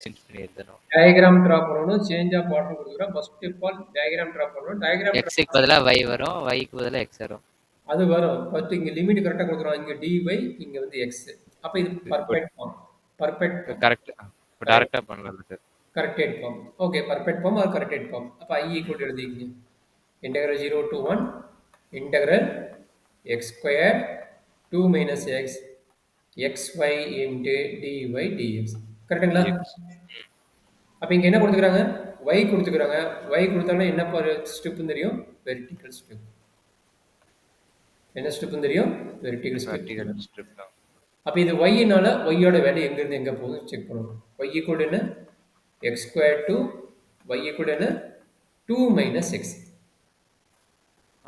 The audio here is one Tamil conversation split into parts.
சேஞ்ச் பண்ணி எழுதணும். டயகிராம் டிரா பண்ணணும், சேஞ்ச் ஆஃப் ஆர்டர் கொடுக்குறோம். First of all diagram draw பண்ணணும். டயகிராம் எக்ஸுக்கு பதிலா y வரும், yக்கு பதிலா x வரும். அது வரும். ஃபர்ஸ்ட் இங்க லிமிட் கரெக்டா கொடுக்குறோம். இங்க dy, இங்க வந்து x. அப்ப இது perfect form. Perfect form. Correct. இப்போ டைரக்டா பண்ணலாம் sir. Corrected form. Okay, perfect form or corrected form. அப்ப i ஈக்குவல் எழுதிக்கங்க. integral 0 to 1 integral x square 2 minus xy into dy dx. கரெக்ட்டுங்களா? அப்ப இங்க என்ன கொடுத்துக்கறாங்க? y கொடுத்துக்கறாங்க. y கொடுத்தாலும் என்ன ஸ்டெப் தெரியும்? Vertical step. என்ன ஸ்டெப் தெரியும்? Vertical step. வெர்டிகல் ஸ்டெப் தான். அப்ப இது y னால y யோட வேல்யூ எங்க இருந்து எங்க போகுது செக் பண்ணனும். y ஈக்குவல் என்ன? x square to y equal என்ன? 2 minus x.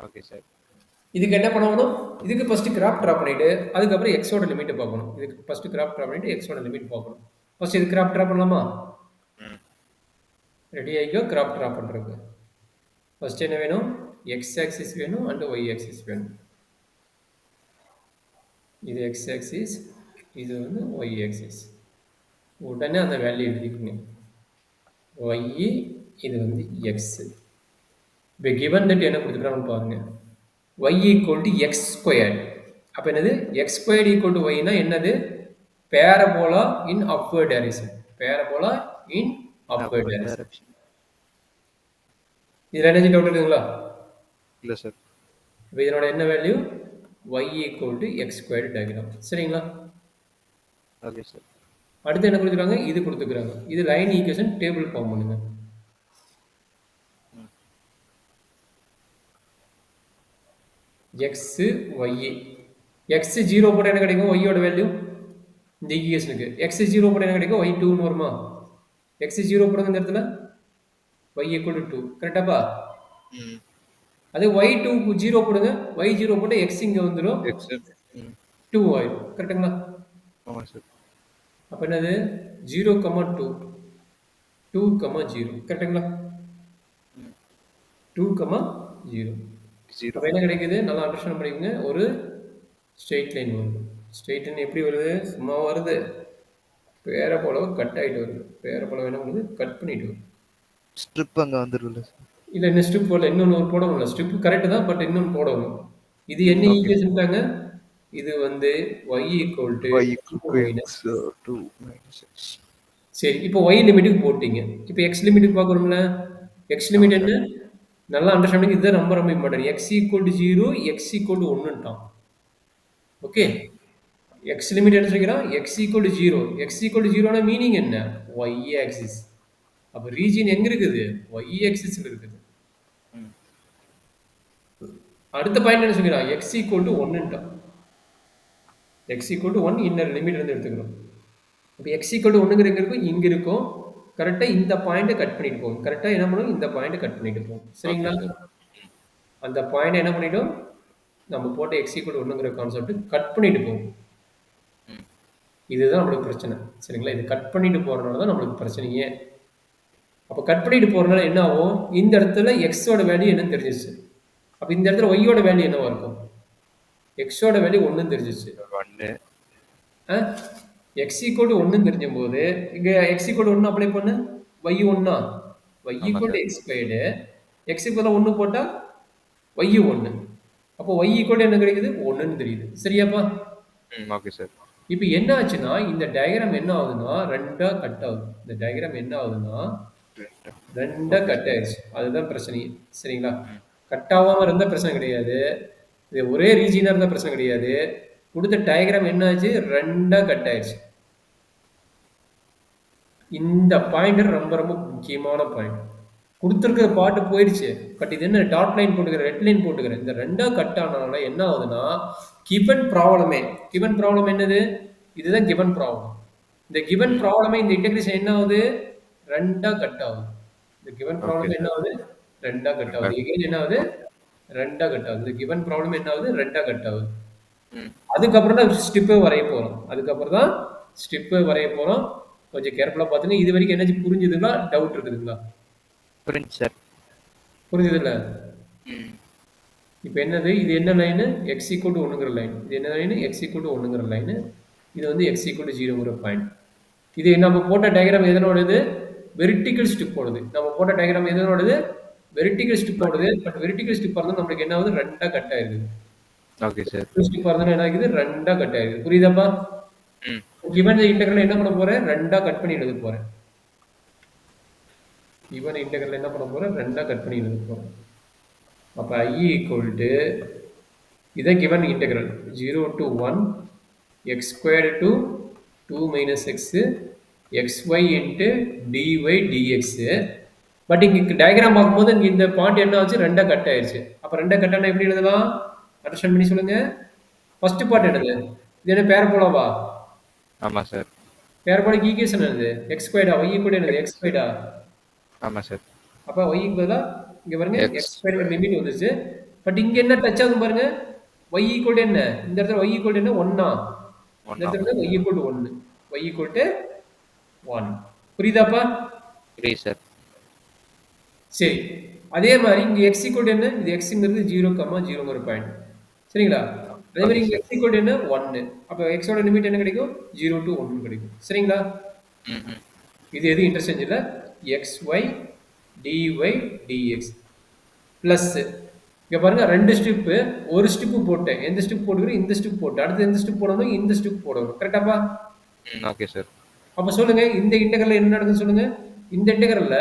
Okay sir. இதுக்கு என்ன பண்ணணும்? இதுக்கு ஃபர்ஸ்ட் கிராஃப் டிரா பண்ணிட்டு அதுக்கு அப்புறம் x ஓட லிமிட் பார்க்கணும். இதுக்கு ஃபர்ஸ்ட் கிராஃப் டிரா பண்ணிட்டு x ஓட லிமிட் பார்க்கணும். ஃபர்ஸ்ட் இது கிராஃப் டிரா பண்ணலாமா? ரெடி ஆயிக்கோ கிராஃப் டிரா பண்றதுக்கு. ஃபர்ஸ்ட் என்ன வேணும்? x ஆக்சிஸ் வேணும் and y ஆக்சிஸ் வேணும். இது x ஆக்சிஸ், இது வந்து y ஆக்சிஸ். உடனே அந்த வேல்யூ எழுதிக்கணும். y, இது வந்து x. இப்போ given that என்ன கொடுத்துக்கிறான்னு பாருங்க. y equal to x squared. அப்ப என்னது? x squared equal to y னா என்னது? parabola in upward direction. Parabola in upward direction. இதுல என்ன டவுட் இருக்குங்களா? இல்ல சார். இப்போ இதனோட என்ன value? y equal to x squared diagram. சரிங்களா? Okay sir. அடுத்து என்ன கொடுத்துருக்காங்க? இது கொடுத்துக்கிறாங்க. இது லைன் ஈக்குவேஷன் டேபிள் ஃபார்ம் பண்ணுங்க. x y. x 0 போட்டா என்ன கிடைக்கும்? y யோட வேல்யூ இந்த ஈக்குவேஷனுக்கு x 0 போட்டா என்ன கிடைக்கும்? y 2 ன்னு வருமா? x 0 போடுங்க இந்த இடத்துல y equal to 2. கரெக்டாப்பா? அதே y 2 0 போடுங்க. y 0 போட்டா x இங்க வந்துரும். x 2 ஆயிடும். கரெக்ட்டுங்களா? ஆமா சார். அப்ப என்னது? 0, 2 2, 0. கரெக்ட்டுங்களா? 2, 0. அப்ப என்ன கிடைக்குது? நல்லா அண்டர்ஸ்டாண்ட் பண்ணிக்கங்க. ஒரு ஸ்ட்ரெயிட் லைன் வருது. ஸ்ட்ரெயிட் லைன் எப்படி வருது? சும்மா வருது. பேரபோலா கட் ஆயிட்டு வருது. பேரபோலா என்ன பண்ணுது? கட் பண்ணிட்டு வருது. ஸ்ட்ரிப் அங்க வந்துருல சார். இல்ல இந்த ஸ்ட்ரிப் போடல. இன்னொன்னு போடணும்ல. ஸ்ட்ரிப் கரெக்ட் தான், பட் இன்னொன்னு போடணும். இது என்ன ஈக்குவேஷன்ட்டாங்க? இது வந்து y equal to x 2 minus x. சரி, இப்போ y லிமிட்டுக்கு போட்டீங்க. இப்போ x லிமிட்டுக்கு பார்க்கணும்ல. x லிமிட் என்ன? நல்லா அண்டர்ஸ்டாண்டிங். இதுதான் ரொம்ப ரொம்ப important. x equal to 0, x equal to 1ன்ட்டான். ஓகே, x லிமிட் என்ன சொல்லிக்கிறான்? x equal to 0. x equal to 0 னா மீனிங் என்ன? y axis. அப்ப ரீஜன் எங்க இருக்குது? y ஆக்சிஸ்ல இருக்குது. அடுத்த பாயிண்ட் என்ன சொல்லிக்கிறான்? x equal to 1ன்ட்டான். x equal to 1 inner limit இருந்து எடுத்துக்கிறோம். அப்ப x equal to 1ங்கிற எங்க இருக்கும்? இங்க இருக்கும். கரெக்டா இந்த பாயிண்ட கட் பண்ணிட்டு போகும். கரெக்டா என்ன பண்ணும்? இந்த பாயிண்ட கட் பண்ணிட்டு போகும். சரிங்களா? அந்த பாயிண்ட் என்ன பண்ணிடும்? நம்ம போட்ட x equal to 1ங்கிற கான்செப்ட் கட் பண்ணிட்டு போகும். இதுதான் நம்மளுக்கு பிரச்சனை. சரிங்களா? இது கட் பண்ணிட்டு போறதுனால தான் நம்மளுக்கு பிரச்சனையே. அப்ப கட் பண்ணிட்டு போறதுனால என்ன ஆகும்? இந்த இடத்துல x ஓட வேல்யூ என்னன்னு தெரிஞ்சிருச்சு. அப்ப இந்த இடத்துல y ஓட வேல்யூ என்னவா இருக்கும்? x ஓட வேல்யூ 1 தெரிஞ்சிருச்சு. 1 x equal to 1 தெரிஞ்சும்போது இங்க x equal to 1 அப்ளை பண்ணு. y 1 y equal to x squared. x க்கு பதிலா 1 போட்டா y 1. அப்போ y equal to என்ன கிடைக்குது? 1 ன்னு தெரியுது. சரியாப்பா? Okay sir. இப்போ என்ன ஆச்சுன்னா இந்த டயகிராம் என்ன ஆகுதுன்னா ரெண்டா கட் ஆகுது. இந்த டயகிராம் என்ன ஆகுதுன்னா ரெண்டா கட் ஆயிடுச்சு. அதுதான் பிரச்சனை. சரிங்களா? கட் ஆகாம இருந்தா பிரச்சனை கிடையாது. இது ஒரே ரீஜியனா இருந்தா பிரச்சனை கிடையாது. கொடுத்த டயகிராம் என்ன ஆச்சு? ரெண்டா கட் ஆயிடுச்சு. இந்த பாயிண்ட் ரொம்ப ரொம்ப முக்கியமான பாயிண்ட். கொடுத்துருக்கிற பாட்டு போயிடுச்சு. பட் இது என்ன டாட் லைன் போட்டுக்கிறேன், ரெட் லைன் போட்டுக்கிறேன். இந்த ரெண்டா கட் ஆனதுனால என்ன ஆகுதுன்னா கிவன் ப்ராப்ளமே. கிவன் ப்ராப்ளம் என்னது? இதுதான் கிவன் ப்ராப்ளம். இந்த கிவன் ப்ராப்ளமே இந்த இன்டெகிரேஷன் என்ன ஆகுது? ரெண்டா கட் ஆகுது. இந்த கிவன் ப்ராப்ளம் என்ன ஆகுது? ரெண்டா கட் ஆகுது. எகைன் என்ன ஆகுது? ரெண்டா கட் ஆகுது. இந்த கிவன் ப்ராப்ளம் என்ன ஆகுது? ரெண்டா கட் ஆகுது. அதுக்கப்புறம் தான் ஸ்டிப்பை வரைய போறோம். அதுக்கப்புறம் தான் ஸ்டிப்பை வரைய போறோம். கொஞ்சம் கேர்ஃபுல்லா பாத்துங்க. இது வரைக்கும் என்ன புரிஞ்சுதுங்களா? டவுட் இருக்குதுங்களா? புரிஞ்சு சார். புரிஞ்சுதுல்ல? இப்போ என்னது? இது என்ன லைனு? x equal to 1ங்கிற லைன். இது என்ன லைனு? x equal to 1ங்கிற லைனு. இது வந்து x equal to 0ங்கிற பாயிண்ட். இது நம்ம போட்ட டயக்ராம் எதனோடது? வெர்டிகல் ஸ்ட்ரிப்போடது. நம்ம போட்ட டயக்ராம் எதனோடது? வெர்டிகல் ஸ்ட்ரிப்போடது. பட் வெர்டிகல் ஸ்ட்ரிப்பா இருந்தா நம்மளுக்கு என்ன ஆகுது? 2ஆ கட் ஆயிருது. Okay sir. வெர்டிகல் ஸ்ட்ரிப்பா இருந்தா என்ன ஆகுது? 2ஆ கட் ஆயிருது. புரியுதாப்பா? ம். கிவன் இன்டெக்ரல் என்ன பண்ண போறேன்? 2ஆ கட் பண்ணி எழுத போறேன். கிவன் இன்டெக்ரல் என்ன பண்ண போறேன்? 2ஆ கட் பண்ணி எழுத போறேன். அப்ப I equal to இதை given integral 0 to 1 x squared to 2 minus x xy into dy dx. But இங்க டயக்ராம் பார்க்கும்போது இங்க இந்த பாயிண்ட் என்ன ஆச்சு? 2ஆ கட் ஆயிருச்சு. அப்ப 2ஆ கட் ஆனா எப்படி எழுதலாம்? அண்டர்ஸ்டாண்ட் பண்ணி சொல்லுங்க. ஃபர்ஸ்ட் பார்ட் என்னது? இது என்ன பேரபோலாவா? ஆமா சார். பேரபோலிக் ஈக்குவேஷன் என்னது? x ஸ்கொயர்டா? y ஈக்குவல் என்னது? x ஸ்கொயர்டா? ஆமா சார். அப்ப y க்கு பதிலா இங்க பாருங்க X. x ஸ்கொயர் லிமிட் வந்துச்சு. பட் இங்க என்ன டச் ஆகும் பாருங்க. y ஈக்குவல் என்ன? இந்த இடத்துல y ஈக்குவல் என்ன? 1 ஆ? இந்த 1 இடத்துல y equal to 1. y equal to 1. புரியுதாப்பா? புரியுது சார். சரி. அதே மாதிரி இங்க x ஈக்குவல் என்ன? இது xங்கிறது 0,0ங்கிற பாயிண்ட். சரிங்களா? அதே மாதிரி ஓகே இங்க சார். x ஈக்குவல் என்ன? 1. அப்ப x ஓட லிமிட் என்ன கிடைக்கும்? 0 to 1 கிடைக்கும். சரிங்களா? ம், ம். இது எது இன்டர்சேஞ்ச் இல்ல? xy dy dx பிளஸ் இங்க பாருங்க 2 ஸ்டெப், ஒரு ஸ்டெப் போட்டேன். எந்த ஸ்டெப் போட்டுக்கிறேன்? இந்த ஸ்டெப் போட்டேன். அடுத்து எந்த ஸ்டெப் போடணும்? இந்த ஸ்டெப் போடணும். கரெக்டாப்பா? ம். Okay sir. அப்ப சொல்லுங்க இந்த இன்டெக்ரல்ல என்ன நடக்குன்னு சொல்லுங்க. இந்த இன்டெக்ரல்ல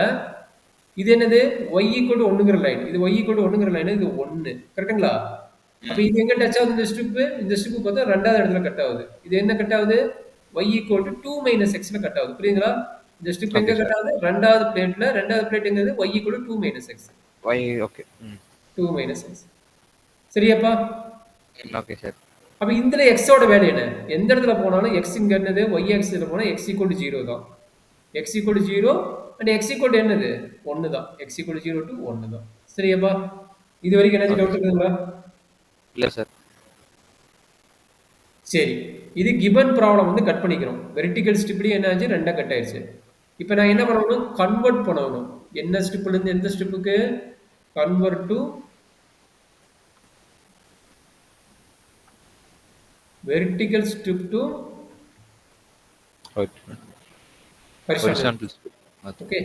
இது என்னது? y ஈக்குவல் டு 1ங்கிற லைன். இது y ஈக்குவல் டு 1ங்கிற லைன். இது 1. கரெக்ட்டுங்களா? அப்ப ம். இது எங்க டச் ஆகுது இந்த ஸ்ட்ரிப்? இந்த ஸ்ட்ரிப் பார்த்தா 2வது இடத்துல கட் ஆகுது. இது என்ன கட் ஆகுது? y ஈக்குவல் டு 2 மைனஸ் xல கட் ஆகுது. புரியுதுங்களா? இந்த ஸ்ட்ரிப் எங்க ஓகே கட் சார். ஆகுது? 2வது பிளேட்ல. 2வது பிளேட் எங்கது? y equal to 2 minus x. Y okay. ம். 2 மைனஸ் x. சரியாப்பா? ம். Okay sir. அப்ப இதுல x ஓட வேல்யூ என்ன? எந்த இடத்துல போனாலும் x இங்க என்னது? y ஆக்சிஸ்ல போனா x ஈக்குவல் டு 0 தான். x equal to 0 and x equal to என்னது? 1 தான். x ஈக்குவல் டு 0 டு 1 தான். சரியாப்பா? இது வரைக்கும் ஏதாச்சும் ஓகே டவுட் சார். இருக்குங்களா? இல்ல சார். சரி. இது கிவன் ப்ராப்ளம் வந்து கட் பண்ணிக்கிறோம். வெர்டிகல் ஸ்ட்ரிப்லயே என்ன ஆச்சு? 2ஆ கட் ஆயிருச்சு. இப்ப நான் என்ன பண்ணணும்? கன்வெர்ட் பண்ணணும். என்ன ஸ்ட்ரிப்ல இருந்து எந்த ஸ்ட்ரிப்புக்கு? Convert to vertical strip to okay. Horizontal. Horizontal strip. Okay. Okay.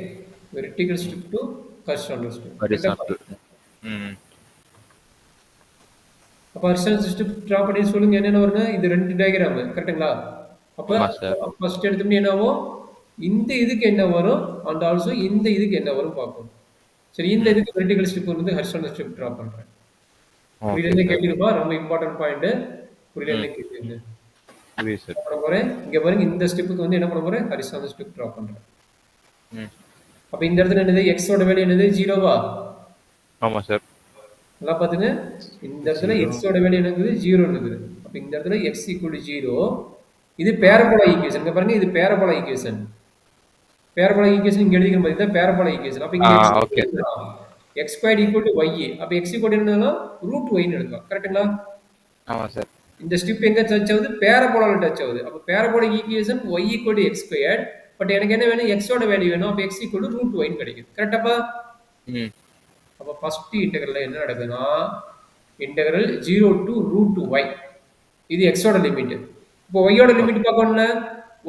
Vertical strip to horizontal strip. கரெக்டாப்பா? ஹாரிசான்டல். ம். அப்ப ஹரிசாண்டல் ஸ்ட்ரிப் டிரா பண்ணி சொல்லுங்க என்னென்ன வருங்க? இது 2 டயகிராம். கரெக்ட்டுங்களா? அப்ப ஆமா சார். ஃபர்ஸ்ட் எடுத்தோம்னா என்ன ஆகும்? இந்த இதுக்கு என்ன வரும்? அண்ட் ஆல்சோ இந்த இதுக்கு என்ன வரும் பார்க்கணும். சரி இந்த ம். இதுக்கு வெர்டிகல் ஸ்ட்ரிப் வந்து ஹரிசாண்டல் ஸ்ட்ரிப் டிரா பண்றேன். ஓகே புரியலன்னு சார். கேட்டுருப்பா. ரொம்ப இம்பார்ட்டன்ட் பாயிண்ட். ம். புரியலன்னு கேட்டுருங்க. புரியுது சார். என்ன பண்ண போறேன்? இங்க பாருங்க இந்த ஸ்டெப்புக்கு வந்து என்ன பண்ண போறேன்? ஹரிசாண்டல் ஸ்ட்ரிப் டிரா பண்றேன். ம். அப்ப இந்த இடத்துல என்னது? x ஓட வேல்யூ என்னது? 0வா? ஆமா சார். நல்லா பாத்துங்க. இந்த இடத்துல 0. x ஓட வேல்யூ என்னது? 0 இருக்குது. அப்ப இந்த இடத்துல x ஈக்குவல் டு 0. இது ஆ. Parabola equation. இங்க பாருங்க இது பேரபோலா ஈக்குவேஷன். பேரபோலா ஈக்குவேஷன் இங்க எழுதிக்கிற மாதிரி தான் பேரபோலா ஈக்குவேஷன். அப்ப ஆ. இங்க x okay sir. x squared equal to y. அப்ப x ஈக்குவல் என்னன்னா ரூட் y ன்னு எடுக்கலாம். கரெக்ட்டுங்களா? ஆமா சார். இந்த ஸ்ட்ரிப் எங்க டச் ஆகுது? பேரபோலால டச் ஆகுது. அப்ப parabolic equation y equal to x squared. But எனக்கு என்ன வேணும்? x ஓட வேல்யூ வேணும். அப்ப x equal to root y ன்னு கிடைக்குது. கரெக்டாப்பா? ம். அப்ப ஃபர்ஸ்ட் இன்டெக்ரல்ல என்ன நடக்குதுன்னா இன்டெக்ரல் 0 டு ரூட் y. இது x ஓட லிமிட். இப்போ y ஓட லிமிட் பார்க்கணும்ல.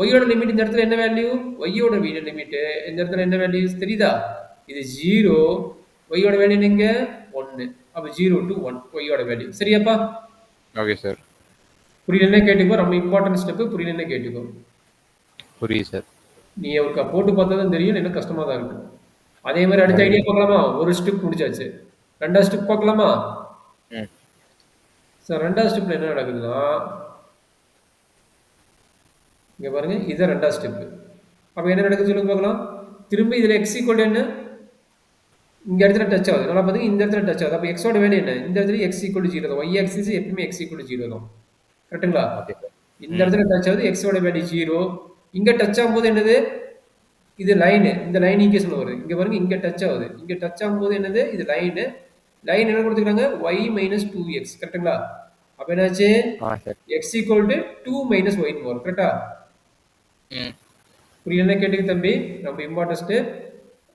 y ஓட லிமிட் இந்த இடத்துல என்ன வேல்யூ? y ஓட லிமிட் இந்த இடத்துல என்ன வேல்யூ தெரியுதா? இது 0. y ஓட வேல்யூ எங்க? 1. அப்ப 0 டு 1 y ஓட வேல்யூ. சரியாப்பா? Okay sir. புரியலன்னா கேட்டுக்கோ. ரொம்ப இம்பார்ட்டன்ட் ஸ்டெப். புரியலன்னா கேட்டுக்கோ. புரியுது சார். நீ ஒருக்கா போட்டு பார்த்தா தான் தெரியும். இல்லைன்னா கஷ்டமா தான் இருக்கும். அதே மாதிரி அடுத்த ஓகே. ஐடியா பார்க்கலாமா? ஒரு ஸ்டெப் முடிச்சாச்சு. 2வது ஸ்டெப் பார்க்கலாமா? ம். சார் 2வது ஸ்டெப்ல என்ன நடக்குதுன்னா இங்க பாருங்க இதான் 2வது ஸ்டெப். அப்ப என்ன நடக்குது சொல்லுங்க பார்க்கலாம். திரும்ப இதுல x ஈக்குவல் என்ன? இங்க இடத்துல டச் ஆகுது. நல்லா பாத்தீங்க இந்த இடத்துல டச் ஆகுது. அப்ப x ஓட வேல்யூ என்ன? இந்த இடத்துல x ஈக்குவல் டு 0 தான். y ஆக்சிஸ் எப்பவுமே x ஈக்குவல் டு 0 தான். கரெக்ட்டுங்களா? Okay sir. இந்த ம். இடத்துல டச் ஆகுது. x ஓட வேல்யூ 0. இங்க டச் ஆகும்போது என்னது? இது லைன். இந்த லைன் ஈக்குவேஷன் வருது. இங்க பாருங்க இங்க டச் ஆகுது. இங்க டச் ஆகும்போது என்னது? இது லைன். லைன் என்ன கொடுத்துருக்காங்க? y minus 2x. கரெக்ட்டுங்களா? அப்ப என்னாச்சு? ஆ sir. x equal to 2 minus y ன்னு வரும். கரெக்ட்டா? ம். புரியலன்னா கேட்டுக்க தம்பி. ரொம்ப இம்பார்ட்டன்ட் ஸ்டெப்.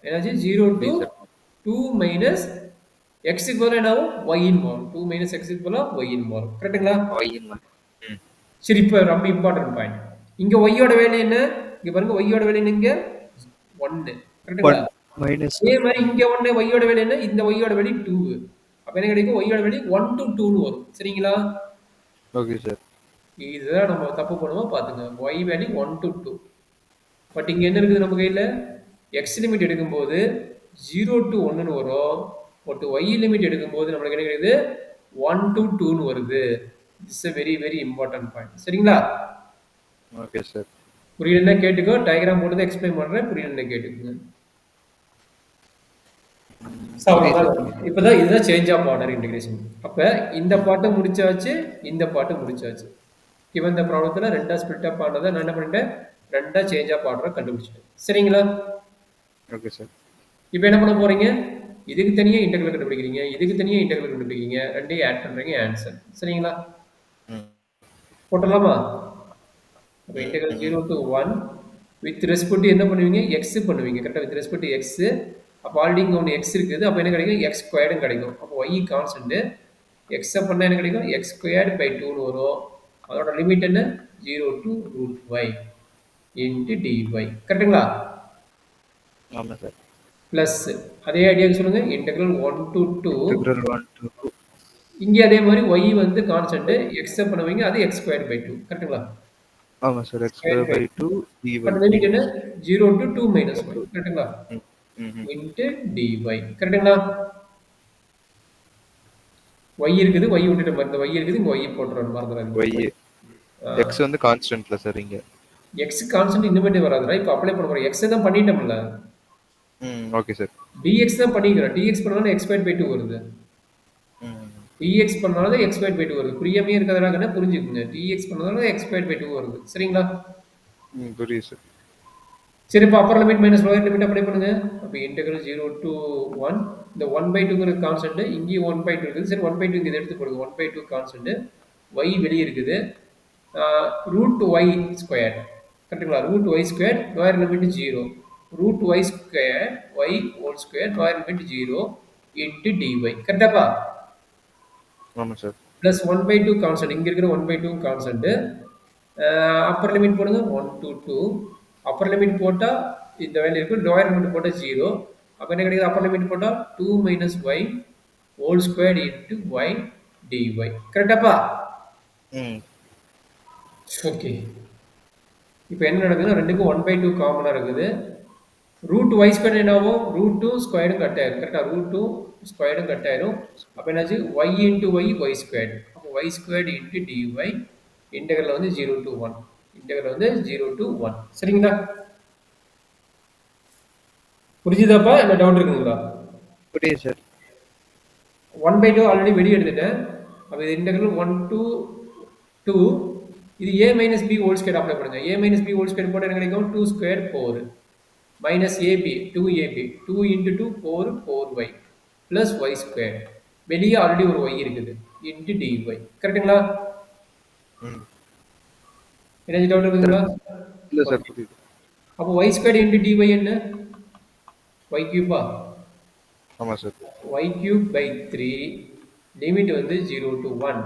என்னாச்சு? 0 டு புரியுது சார். 2 மைனஸ் x க்கு பதிலா என்ன ஆகும்? y ன்னு வரும். 2 மைனஸ் x க்கு பதிலா y ன்னு வரும். கரெக்ட்டுங்களா? Y ன்னு. ம். சரி இப்ப ரொம்ப இம்பார்ட்டன்ட் பாயிண்ட். இங்க y ஓட வேல்யூ என்ன? இங்க பாருங்க y-யோட வேல்யூ இங்க 1. கரெக்ட்டுங்களா? 1 minus அதே மாரி இங்க 1 y-யோட வேல்யூ என்ன? இந்த y-யோட வேல்யூ 2. அப்ப என்ன கிடைக்கும்? y-யோட வேல்யூ 1 to 2ன்னு வரும். சரிங்களா? okay sir. இதுதான் நம்ம தப்பு பண்ணுவோம் பாத்துங்க. y value 1 to 2. பட் இங்க என்ன இருக்குது நம்ம கையில? x லிமிட் எடுக்கும்போது 0 to 1ன்னு வரும். பட் y லிமிட் எடுக்கும்போது நம்மளுக்கு என்ன கிடைக்குது? 1 to 2ன்னு வருது. It's a very very important point. சரிங்களா? Okay sir. புரியலன்னா கேட்டுக்கோ. டயகிராம் போட்டு தான் எக்ஸ்பிளைன் பண்றேன். புரியலன்னா கேட்டுக்கோங்க. இப்பதான் இதுதான் சேஞ்ச் ஆஃப் ஆர்டர் இன்டகிரேஷன். அப்ப இந்த பாட்டை முடிச்சாச்சு, இந்த பாட்டை முடிச்சாச்சு. இவன் இந்த ப்ராப்ளத்துல ரெண்டா ஸ்பிளிட் அப் ஆனதை நான் என்ன பண்ணிட்டேன், ரெண்டா சேஞ்ச் ஆஃப் ஆர்டரை கண்டுபிடிச்சிட்டேன். சரிங்களா? Okay sir. இப்போ என்ன பண்ண போறீங்க, இதுக்கு தனியா இன்டெகிரல் கண்டுபிடிக்கிறீங்க, இதுக்கு தனியா இன்டெகிரல் கண்டுபிடிக்கிறீங்க, ரெண்டையும் ஆட் பண்றீங்க, ஆன்சர். சரிங்களா? போட்டலாமா? அப்போ இன்டெகிரல் 0 to 1 வித் ரெஸ்பெக்ட் என்ன பண்ணுவீங்க, எக்ஸ் பண்ணுவீங்க. கரெக்டாக வித் ரெஸ்பெக்ட் எக்ஸ். அப்போ ஆல்ரெடி இங்கே ஒன்று எக்ஸ் இருக்குது. அப்போ என்ன கிடைக்கும், எக்ஸ் ஸ்கொயர்டும் கிடைக்கும். அப்போ ஒய் கான்ஸ்டன்ட் எக்ஸை பண்ணால் என்ன கிடைக்கும், எக்ஸ் ஸ்கொயர்டு பை 2ன்னு வரும். அதோட லிமிட் என்ன, 0 to root y into dy. கரெக்டுங்களா? ஆமாம் சார். ப்ளஸ் அதே ஐடியாவுக்கு சொல்லுங்க, இன்டெக்ரல் 1 to 2. Integral 1 to 2. இங்கே அதே மாதிரி ஒய் வந்து கான்ஸ்டன்ட் எக்ஸை பண்ணுவீங்க, அது எக்ஸ் ஸ்கொயர்டு பை 2. கரெக்டுங்களா? ஆமாம் sir. x square by 2 dy. But limit என்ன, 0 to 2 minus y. கரெக்டுங்களா? Into dy. கரெக்டுங்களா? y இருக்குது, y விட்டுட்டு மறந்து y இருக்குது, இங்க y போட்டுறோம் மறந்துடாதீங்க. y x வந்து கான்ஸ்டன்ட்ல சார் இங்க. x கான்ஸ்டன்ட் இனிமேட்டு வராதுடா. இப்போ அப்ளை பண்ண போறோம். x தான் பண்ணிட்டோம்ல. Okay sir. dx தான் பண்ணிக்கிறோம். dx பண்ணாலும் x ஸ்கொயர் பை 2 வருது. dx பண்ணாலும் x ஸ்கொயர் பை 2 வருது. புரியாமே இருக்கிறதுனால புரிஞ்சுக்குங்க. dx பண்ணாலும் x ஸ்கொயர் பை 2 வருது. சரிங்களா? புரியுது சார். சரி, இப்போ Appar limit minus lower limit apply பண்ணுங்க. அப்போ இன்டெகிரல் 0 to 1, இந்த 1/2ங்கிற கான்ஸ்டன்ட், இங்கேயும் 1/2 இருக்குது. சரி, 1/2 இங்கே எடுத்து போடுங்க. 1/2 கான்ஸ்டன்ட், y வெளியே இருக்குது. Root y square. கரெக்டுங்களா? Root y square, lower limit 0. Root y square y whole square, lower limit 0 into d y. கரெக்டாப்பா? ஆமாம் சார். ப்ளஸ் 1/2 கான்ஸ்டன்ட், இங்கே இருக்கிற 1/2 கான்ஸ்டன்ட். அப்பர் லிமிட் போடுங்க 1 to 2. அப்பர் லிமிட் போட்டால் இந்த வேல்யூ இருக்கும், லோயர் லிமிட் போட்டால் 0. அப்போ என்ன கிடைக்குது, அப்பர் லிமிட் போட்டால் 2 minus y whole square into y dy. கரெக்டாப்பா? ஓகே. இப்போ என்ன நடக்குதுன்னா, ரெண்டுக்கும் 1/2 காமனாக இருக்குது. ரூட் ஒய் ஸ்கொயர் என்ன ஆகும், ரூட் 2 ஸ்கொயரும் கட் ஆயிரும். கரெக்டாக? ரூட் 2 ஸ்கொயரும் கட் ஆயிரும். அப்போ என்னாச்சு, y into y y square. அப்போ y square into dy. Integral வந்து 0 to 1. இன்டெகிரல் வந்து 0 to 1. சரிங்களா? புரிஞ்சுதாப்பா? என்ன டவுட் இருக்குங்களா? புரியுது சார். 1/2 ஆல்ரெடி வெளியே எடுத்துட்டேன். அப்போ இது இன்டெகிரல் 1 to 2. இது a minus b whole square apply பண்ணுங்க. a minus b whole square போட்டால் என்ன கிடைக்கும், 2 square 4 minus ab 2ab 2 into 2 4 4y plus y square. வெளியே ஆல்ரெடி ஒரு y இருக்குது, இன்ட்டு டிஒய். கரெக்டுங்களா? என்ன டவுட் இருக்குங்களா? இல்லை சார், புரியுது. அப்போ ஒய் ஸ்கொயர் இன்ட்டு டிஒய் என்ன, ஒய் கியூபா? ஆமாம் sir. Y cube by 3, limit வந்து 0 to 1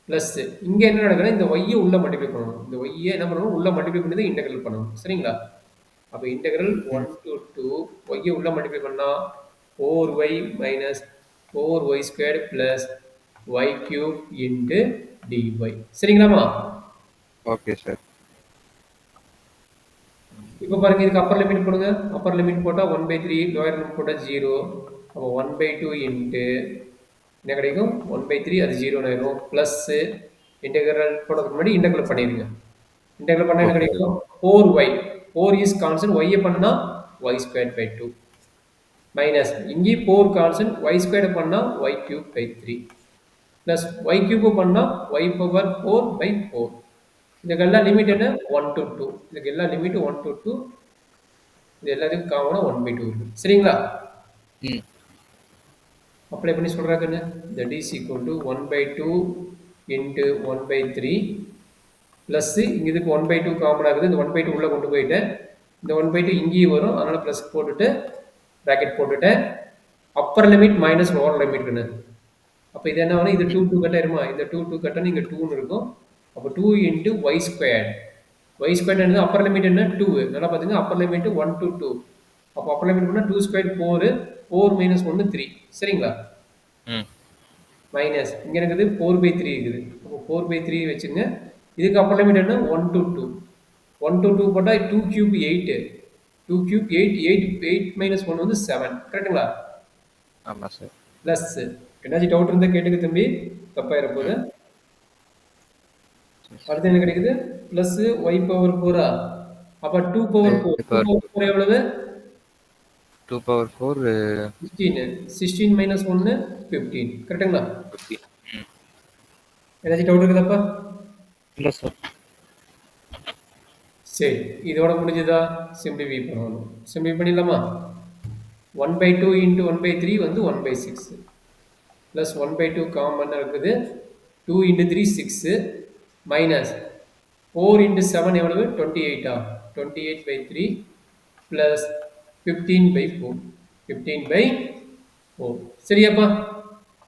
ப்ளஸ் இங்கே என்ன நடக்குதுன்னா, இந்த ஒய்யை உள்ள மல்டிப்ளை பண்ணணும். இந்த ஒய்யை என்ன பண்ணணும், உள்ள மல்டிப்ளை பண்ணி தான் இன்டெகிரல் பண்ணணும். சரிங்களா? அப்போ இன்டெகிரல் 1 to 2 ஒய்யை உள்ள மல்டிப்ளை பண்ணால் 4y minus 4y square plus y cube into dy. சரிங்களாமா? Okay sir. இப்போ பாருங்க, இதுக்கு அப்பர் லிமிட் போடுங்க. அப்பர் லிமிட் போட்டால் 1/3, லோயர் லிமிட் போட்டால் 0. அப்போ 1/2 இன்ட்டு என்ன கிடைக்கும், 1/3, அது 0 ஆயிரும். ப்ளஸ் இன்டெகிரல் போடுறதுக்கு முன்னாடி இன்டெகிரல் பண்ணிடுங்க. இன்டெகிரல் பண்ணால் என்ன கிடைக்கும், 4y. 4 இஸ் கான்ஸ்டன்ட், ஒய்யை பண்ணால் ஒய் ஸ்கொயர் பை 2 மைனஸ் இங்கே 4 கான்ஸ்டன்ட், ஒய் ஸ்கொயர் பண்ணால் y cube by 3 plus y cube பண்ணால் ஒய் பவர் 4 பை 4. இதுக்கெல்லாம் லிமிட் என்ன, 1 to 2. இதுக்கு எல்லா லிமிட் 1 to 2. இது எல்லாத்துக்கும் காமனாக 1/2 இருக்குது. சரிங்களா? அப்ளை பண்ணி சொல்கிறாங்க என்ன, that is equal to 1/2 into 1/3 plus இங்கே இதுக்கு 1/2 காமனாக இருக்குது. இந்த 1/2 உள்ளே கொண்டு போயிட்டேன். இந்த 1/2 இங்கேயும் வரும், அதனால் ப்ளஸ் போட்டுட்டு ப்ராக்கெட் போட்டுட்டேன். அப்பர் லிமிட் மைனஸ் லோவர் லிமிட்னு. அப்போ இது என்ன ஆகும், இது 2 2 கட்டாயிருமா, இந்த 2 2 கட்டணும், இங்கே 2ன்னு இருக்கும். அப்போ 2 இன்ட்டு ஒய் ஸ்கொயர் y ஸ்கொயர் என்னது அப்பர் லிமிட் என்ன 2 நல்லா பாத்தீங்கன்னா அப்பர் லிமிட் 1 to 2 அப்போ அப்பர் லிமிட் பண்ணா 2 ஸ்கொயர் 4 4 minus 1 3 சரிங்களா ம் மைனஸ் இங்க இருக்குது 4 by 3 இருக்குது அப்போ 4 by 3 வச்சுங்க இதுக்கு அப்பர் லிமிட் என்ன 1 to 2 1 to 2 போட்டா 2 cube 8 2 cube 8 8 minus 1 வந்து 7 கரெக்ட்டுங்களா ஆமாம் சார். பிளஸ் என்னாச்சும் டவுட் இருந்தா கேட்டுக்க தம்பி தப்பாயிர போகுது அடுத்து என்ன கிடைக்குது பிளஸ் ஒய் பவர் 4 அப்ப 2 பவர் 4 2 பவர் 4 எவ்வளவு 2 பவர் 4 16 16 மைனஸ் 1 15 கரெக்ட்டுங்களா 50. ஏதாச்சும் டவுட் இருக்குதாப்பா இல்லை சார். சரி இதோட முடிஞ்சதா சிம்பிளிஃபை பண்ணணும் சிம்பிளிஃபை பண்ணிடலாமா 1 by 2 into 1 by 3 வந்து 1 by 6 plus 1 by 2 காமன் இருக்குது 2 into 3 6 minus 4 into 7 எவ்வளவு 28 28 by 3 plus 15 by 4 15 by 4 சரியாப்பா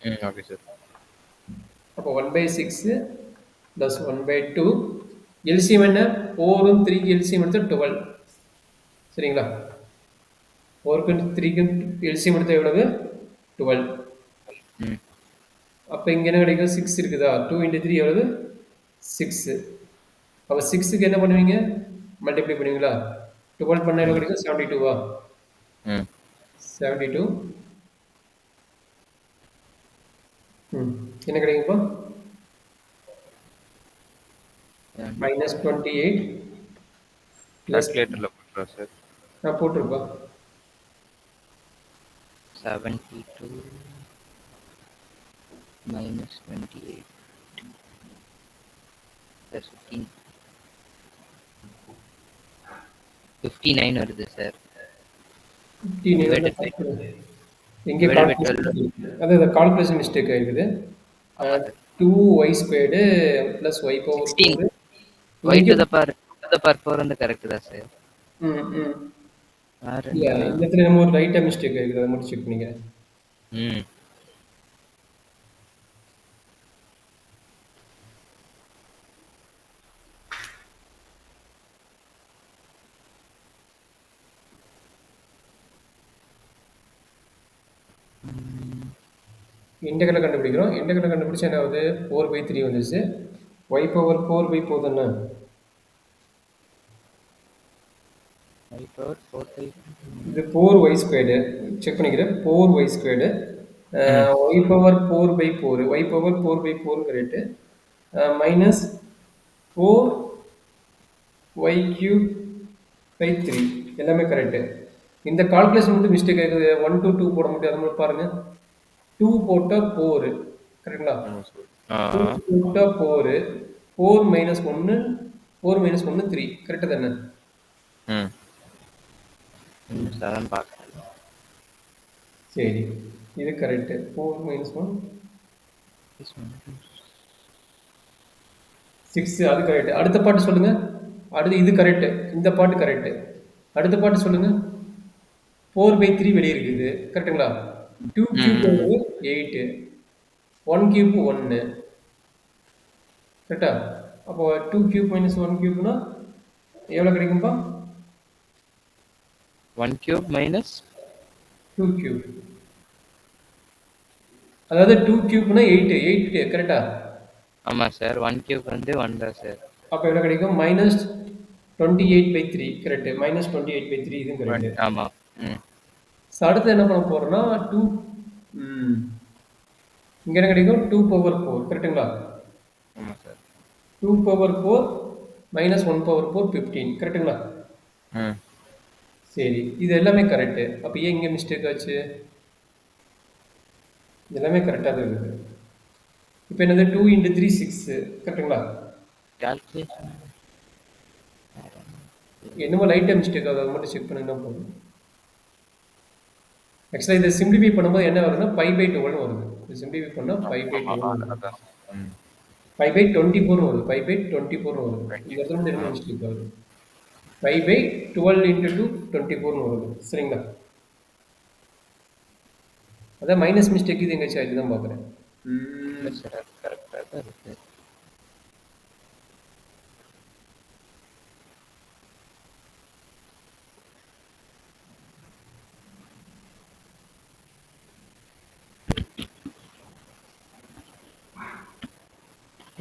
ம் ஓகே சார். அப்போ 1 by 6 plus 1 by 2 LCM என்ன 4 3 LCM எடுத்தா 12 சரிங்களா 4 3 LCM எடுத்தா எவ்வளவு 12 ம் அப்போ இங்க என்ன கிடைக்கும் 6 இருக்குதா 2 into 3 எவ்வளவு 6 அப்போ 6க்கு என்ன பண்ணுவீங்க மல்டிப்ளை பண்ணுவீங்களா 12 பண்ணா எவ்வளவு கிடைக்கும் 72 ம் 72 என்ன கிடைக்கும்பா minus 28 plus கால்குலேட்டரில் பண்ணுறோம் சார். நான் போட்டிருப்பா 72 minus 28 plus 15 59 வருது சார். 15 எங்கே Divided by அதாவது கால்குலேஷன் மிஸ்டேக் ஆயிருக்குது 2y squared plus y power 16 y to the power 4 வந்து கரெக்ட் தான் சார். இல்லை இந்த இடத்துல நம்ம ஒரு ரைட்டாக மிஸ்டேக் ஆயிருக்குது அதை மட்டும் செக் பண்ணிக்கிறேன் ம் இன்டெகிரலை கண்டுபிடிக்கிறோம் இன்டெகிரலை கண்டுபிடிச்சா என்ன ஆகுது 4 by 3 வந்துச்சு ஒய் பவர் 4 by 4 தானே y power 4 by இது 4y ஸ்கொயர்டு செக் பண்ணிக்கிறேன் 4y squared y power 4 by 4 y power 4 by 4 correct minus 4 y cube by 3 எல்லாமே கரெக்டு இந்த கால்குலேஷன் வந்து மிஸ்டேக் ஆகுது 1 to 2 போட முடியாது அதை மட்டும் பாருங்க 2 போட்டால் 4 கரெக்டுங்களா ஆமாம் சார். 2 போட்டால் 4 4 மைனஸ் 1 4 மைனஸ் 1 3 கரெக்டு தானே ம் 7 பார்க்கலாம். சரி இது கரெக்டு 4 மைனஸ் 1 6 அது கரெக்ட் அடுத்த பாட்டு சொல்லுங்க அடுத்து இது கரெக்ட் இந்த பாட்டு கரெக்ட் அடுத்த பாட்டு சொல்லுங்க 4 by 3 வெளியே இருக்குது கரெக்டுங்களா 2 கியூப் 8 1 கியூப் 1 கரெக்டா அப்போ 2 கியூப் மைனஸ் 1 கியூப்னா எவ்வளோ கிடைக்கும்பா 1 cube minus 2 கியூப் அதாவது 2 கியூப்னா 8 8 கரெக்டா ஆமாம் சார் 1 cube வந்து 1 தான் சார். அப்போ எவ்வளோ கிடைக்கும் minus 28 by 3 correct minus 28 by 3 இதுவும் கரெக்ட் ஆமாம். ம் ஸோ அடுத்து என்ன பண்ண போகிறோம்னா 2 இங்கே என்ன கிடைக்கும் 2 பவர் 4 கரெக்டுங்களா ஆமாம் சார். 2 பவர் 4 மைனஸ் 1 பவர் 4 15 கரெக்டுங்களா ம் சரி இது எல்லாமே கரெக்டு அப்போ ஏன் இங்கே மிஸ்டேக் ஆச்சு இது எல்லாமே கரெக்டாக தான் இருக்குது இப்போ என்னது 2 into 3 6 கரெக்டுங்களா கால்குலேஷன் என்னமோ லைட்டாக மிஸ்டேக் ஆகுது அதை மட்டும் செக் பண்ணினா போதும் ஆக்சுவலாக இதை சிம்பிளிஃபை பண்ணும்போது என்ன வருதுன்னா 5 by 12 வருது இது சிம்பிளிஃபை பண்ணால் 5 by 12 அதான். ம் 5 by 24 வருது 5 by 24 வருது இந்த இடத்துல வந்து என்ன மிஸ்டேக் வருது 5 by 12 into 2 24 வருது சரிங்களா அதான் மைனஸ் மிஸ்டேக் இது எங்கேயாச்சும் ஆயிடுச்சு தான் பார்க்குறேன் சார் கரெக்டாக தான் இருக்குது.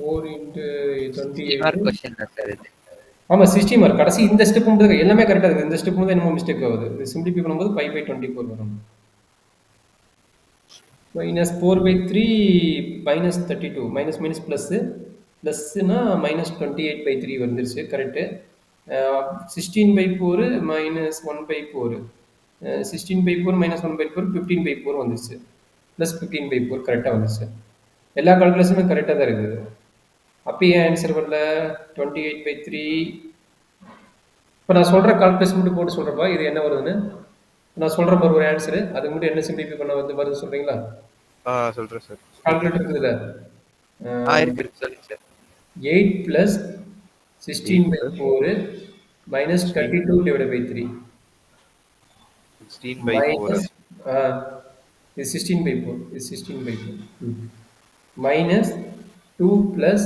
4 into 60 மார்க் 28. கொஸ்டின் தான் சார் இது. ஆமா 60 மார்க். கடைசி இந்த ஸ்டெப் மட்டும் எல்லாமே கரெக்டா இருக்கு. இந்த ஸ்டெப் மட்டும் என்னமோ மிஸ்டேக் ஆகுது. இது சிம்பிளிஃபை பண்ணும்போது 5/24 வரும். minus 4/3 minus 32 minus minus plus பிளஸ்னா minus 28/3 வந்துருச்சு கரெக்டு. 16/4 minus 1/4 16/4 minus 1/4 15/4 வந்துருச்சு. ப்ளஸ் 15/4 கரெக்டாக வந்துருச்சு. எல்லா கால்குலேஷனுமே கரெக்டாக தான் இருக்குது. அப்பயே ஆன்சர் வரல. 28/3. இப்போ நான் சொல்கிற கால்குலேஷன் மட்டும் போட்டு சொல்கிறப்பா இது என்ன வருதுன்னு. நான் சொல்கிற மாதிரி ஒரு ஆன்சரு அதுக்கு மட்டும் என்ன சிம்பிளிஃபை பண்ண வருது சொல்கிறீங்களா? சொல்றேன் சார். கால்குலேட்டர் இருக்குதுல்ல, இருக்கு சொல்லுங்க sir. 8 plus 16/4 minus 32/3 minus 16/4 is 16/4 minus 2 plus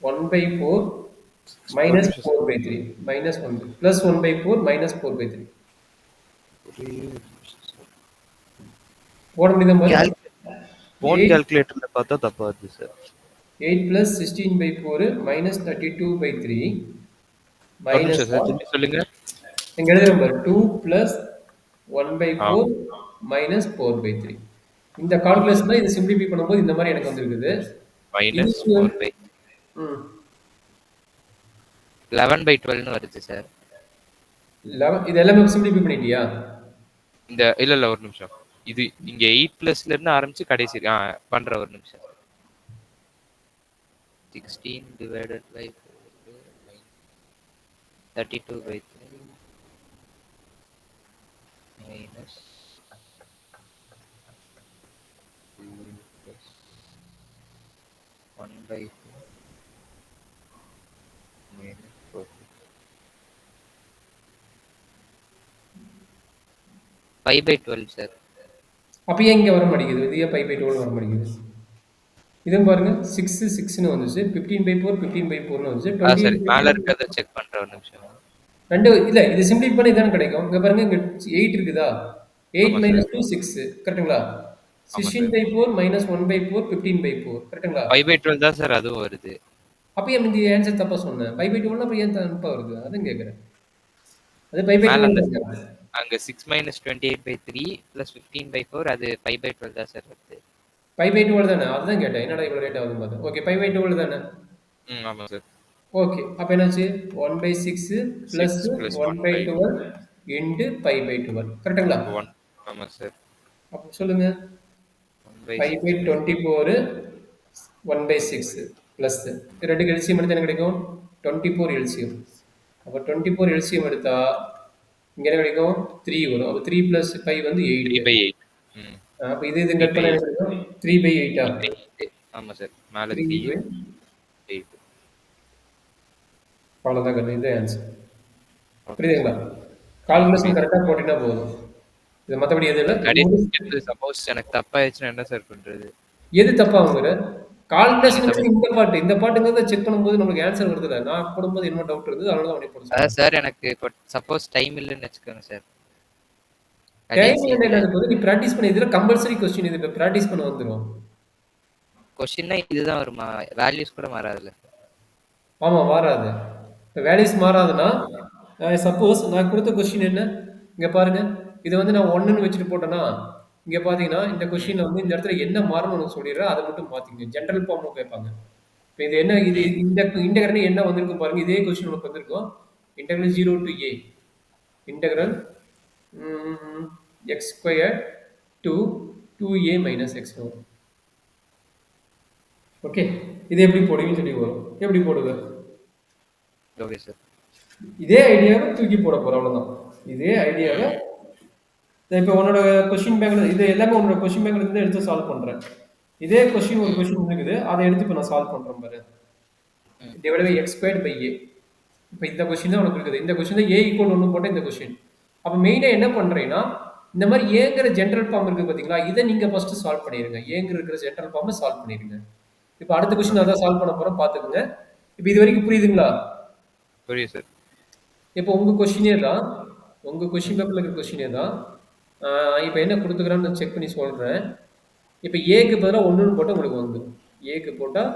1/4 minus 4/3 minus 1 plus 1/4 minus 4/3 போட முடியுதா பாரு. போன் கால்குலேட்டர்ல பார்த்தா தப்பா வருது சார். 8 plus 16/4 minus 32/3 minus சொல்லுங்க. இங்க எழுதுறேன் பாரு. 2 plus 1/4 minus 4/3. இந்த கால்குலேஷன் தான் இது சிம்பிளிஃபை பண்ணும்போது இந்த மாதிரி எனக்கு வந்திருக்குது. minus 4/3 11/12 வருது சார். இது எல்லாமே சிம்பிளிஃபை பண்ணிட்டியா? இந்த இல்ல ஒரு நிமிஷம். இது இங்க 8+ல இருந்து ஆரம்பிச்சு கடைசி பண்ற ஒரு நிமிஷம். 16 divided by 32/3 minus 1/4 minus 4 5/12 sir. அப்ப ஏன் இங்க வர மாட்டேங்குது? இது ஏன் 5/12 வர மாட்டேங்குது? இதுவும் பாருங்க 6 6ன்னு வந்துச்சு. 15/4 15/4ன்னு வந்துச்சு. சரி மேல இருக்கத செக் பண்ற ஒரு நிமிஷம். ரெண்டு இல்ல இது சிம்பிளிஃபை பண்ணி தான கிடைக்கும். இங்க பாருங்க இங்க 8 இருக்குதா? 8 minus 2 6 கரெக்ட்டுங்களா? 16/4 minus 1/4 15/4 கரெக்ட்டுங்களா? 5/12 தான் சார் அதுவும் வருது. அப்ப ஏன் இந்த ஆன்சர் தப்பா சொன்னேன்? 5/12 அப்ப ஏன் தப்பா வருது? அதான் கேக்குறேன். அது 5/12 அங்க 6 minus 28/3 plus 15/4 அது 5/12 தான் சார் வருது. 5/12 தானே? அதுதான் கேட்டேன். என்னடா இவ்வளவு லேட் ஆகுதுன்னு பார்த்தேன். ஓகே 5/12 தானே? ஆமா சார். ஓகே அப்ப என்னாச்சு? 1/6 plus 1/12 into 5/12 கரெக்ட்டுங்களா? ஆமா சார். அப்ப சொல்லுங்க. 5/24 1/6 பிளஸ் ரெண்டுக்கு எல்சிஎம் எடுத்தா என்ன கிடைக்கும்? 24 எல்சிஎம். அப்ப 24 எல்சிஎம் எடுத்தா இங்க என்ன கிடைக்கும்? 3 வரும். அப்ப 3 plus 5 வந்து 8. 3/8. அப்ப இது கட் பண்ணா என்ன கிடைக்கும்? 3/8 ஆ? ஆமா சார். மேல 3/8. அவ்வளவுதான் கண்ணு. இது ஆன்சர். புரியுதுங்களா? கால்குலேஷன் கரெக்டா போட்டீங்கன்னா போதும். இது மத்தபடி எது இல்ல. சப்போஸ் எனக்கு தப்பாயிடுச்சுன்னா என்ன சார் பண்றது? எது தப்பாகுங்கிற? கால்குலேஷன் இந்த பாட்டுங்கிறத செக் பண்ணும்போது நமக்கு ஆன்சர் வருதுல. நான் போடும்போது என்ன டவுட் இருந்தது அதனால தான் அவனே போடுறேன். அதான் சார் எனக்கு இப்போ சப்போஸ் டைம் இல்லன்னு வெச்சுக்கோங்க சார். டைம் இல்லைன்னா போது நீ பிராக்டீஸ் பண்ணி இதுல கம்பல்சரி क्वेश्चन இது இப்ப பிராக்டீஸ் பண்ண வந்துரும். क्वेश्चनனா இதுதான் வருமா? வேல்யூஸ் கூட மாறாதுல. ஆமா மாறாது. இப்ப வேல்யூஸ் மாறாதுன்னா சப்போஸ் நான் கொடுத்த क्वेश्चन என்ன? இங்க பாருங்க. இது வந்து நான் 1 ன்னு வெச்சிட்டு போட்டேனா இங்க பாத்தீங்கன்னா இந்த क्वेश्चनல வந்து இந்த இடத்துல என்ன மாறணும்னு சொல்லிடுறேன். அதை மட்டும் பாத்தீங்க. ஜெனரல் ஃபார்ம்ல கேட்பாங்க. இப்போ இது என்ன இது இந்த இன்டெகிரல் என்ன வந்திருக்கும் பாருங்க. இதே क्वेश्चन நமக்கு வந்திருக்கும். Integral 0 to a integral x squared to 2a minus x வரும். ஓகே இது எப்படி போடுவீங்கன்னு சொல்லி வரும். எப்படி போடுங்க? Okay sir. இதே ஐடியாவை தூக்கி போட போறோம் அவ்வளவுதான். இதே ஐடியாவை இப்போ உன்னோட கொஸ்டின் பேங்க்ல இது எல்லாமே உன்னோட கொஸ்டின் பேங்க்ல இருந்து எடுத்து சால்வ் பண்றேன். இதே கொஸ்டின் ஒரு கொஸ்டின் இருக்குது. அதை எடுத்து இப்போ நான் சால்வ் பண்றேன் பாரு. Divide by x squared by a. இப்போ இந்த கொஸ்டின் தான் உனக்கு இருக்குது. இந்த கொஸ்டின் தான் a = 1 போட்ட இந்த கொஸ்டின். அப்ப மெயினா என்ன பண்றேன்னா இந்த மாதிரி ஏங்கிற ஜெனரல் ஃபார்ம் இருக்கு பாத்தீங்களா? இதை நீங்க ஃபர்ஸ்ட் சால்வ் பண்ணிருங்க. ஏங்கிற இருக்கிற ஜெனரல் ஃபார்மை சால்வ் பண்ணிருங்க. இப்போ அடுத்த கொஸ்டின் அதான் சால்வ் பண்ண போறோம் பாத்துக்கோங்க. இப்போ இது வரைக்கும் புரியுதுங்களா? புரியுது சார். இப்போ உங்க கொஸ்டினே தான் உங்க கொஸ்டின் பேப்பர்ல இருக்கிற கொஸ்டினே தான். இப்போ என்ன கொடுத்துக்கிறான்னு நான் செக் பண்ணி சொல்றேன். இப்போ ஏக்கு பதிலாக 1ன்னு போட்டால் உங்களுக்கு வந்துடும். ஏக்கு போட்டால்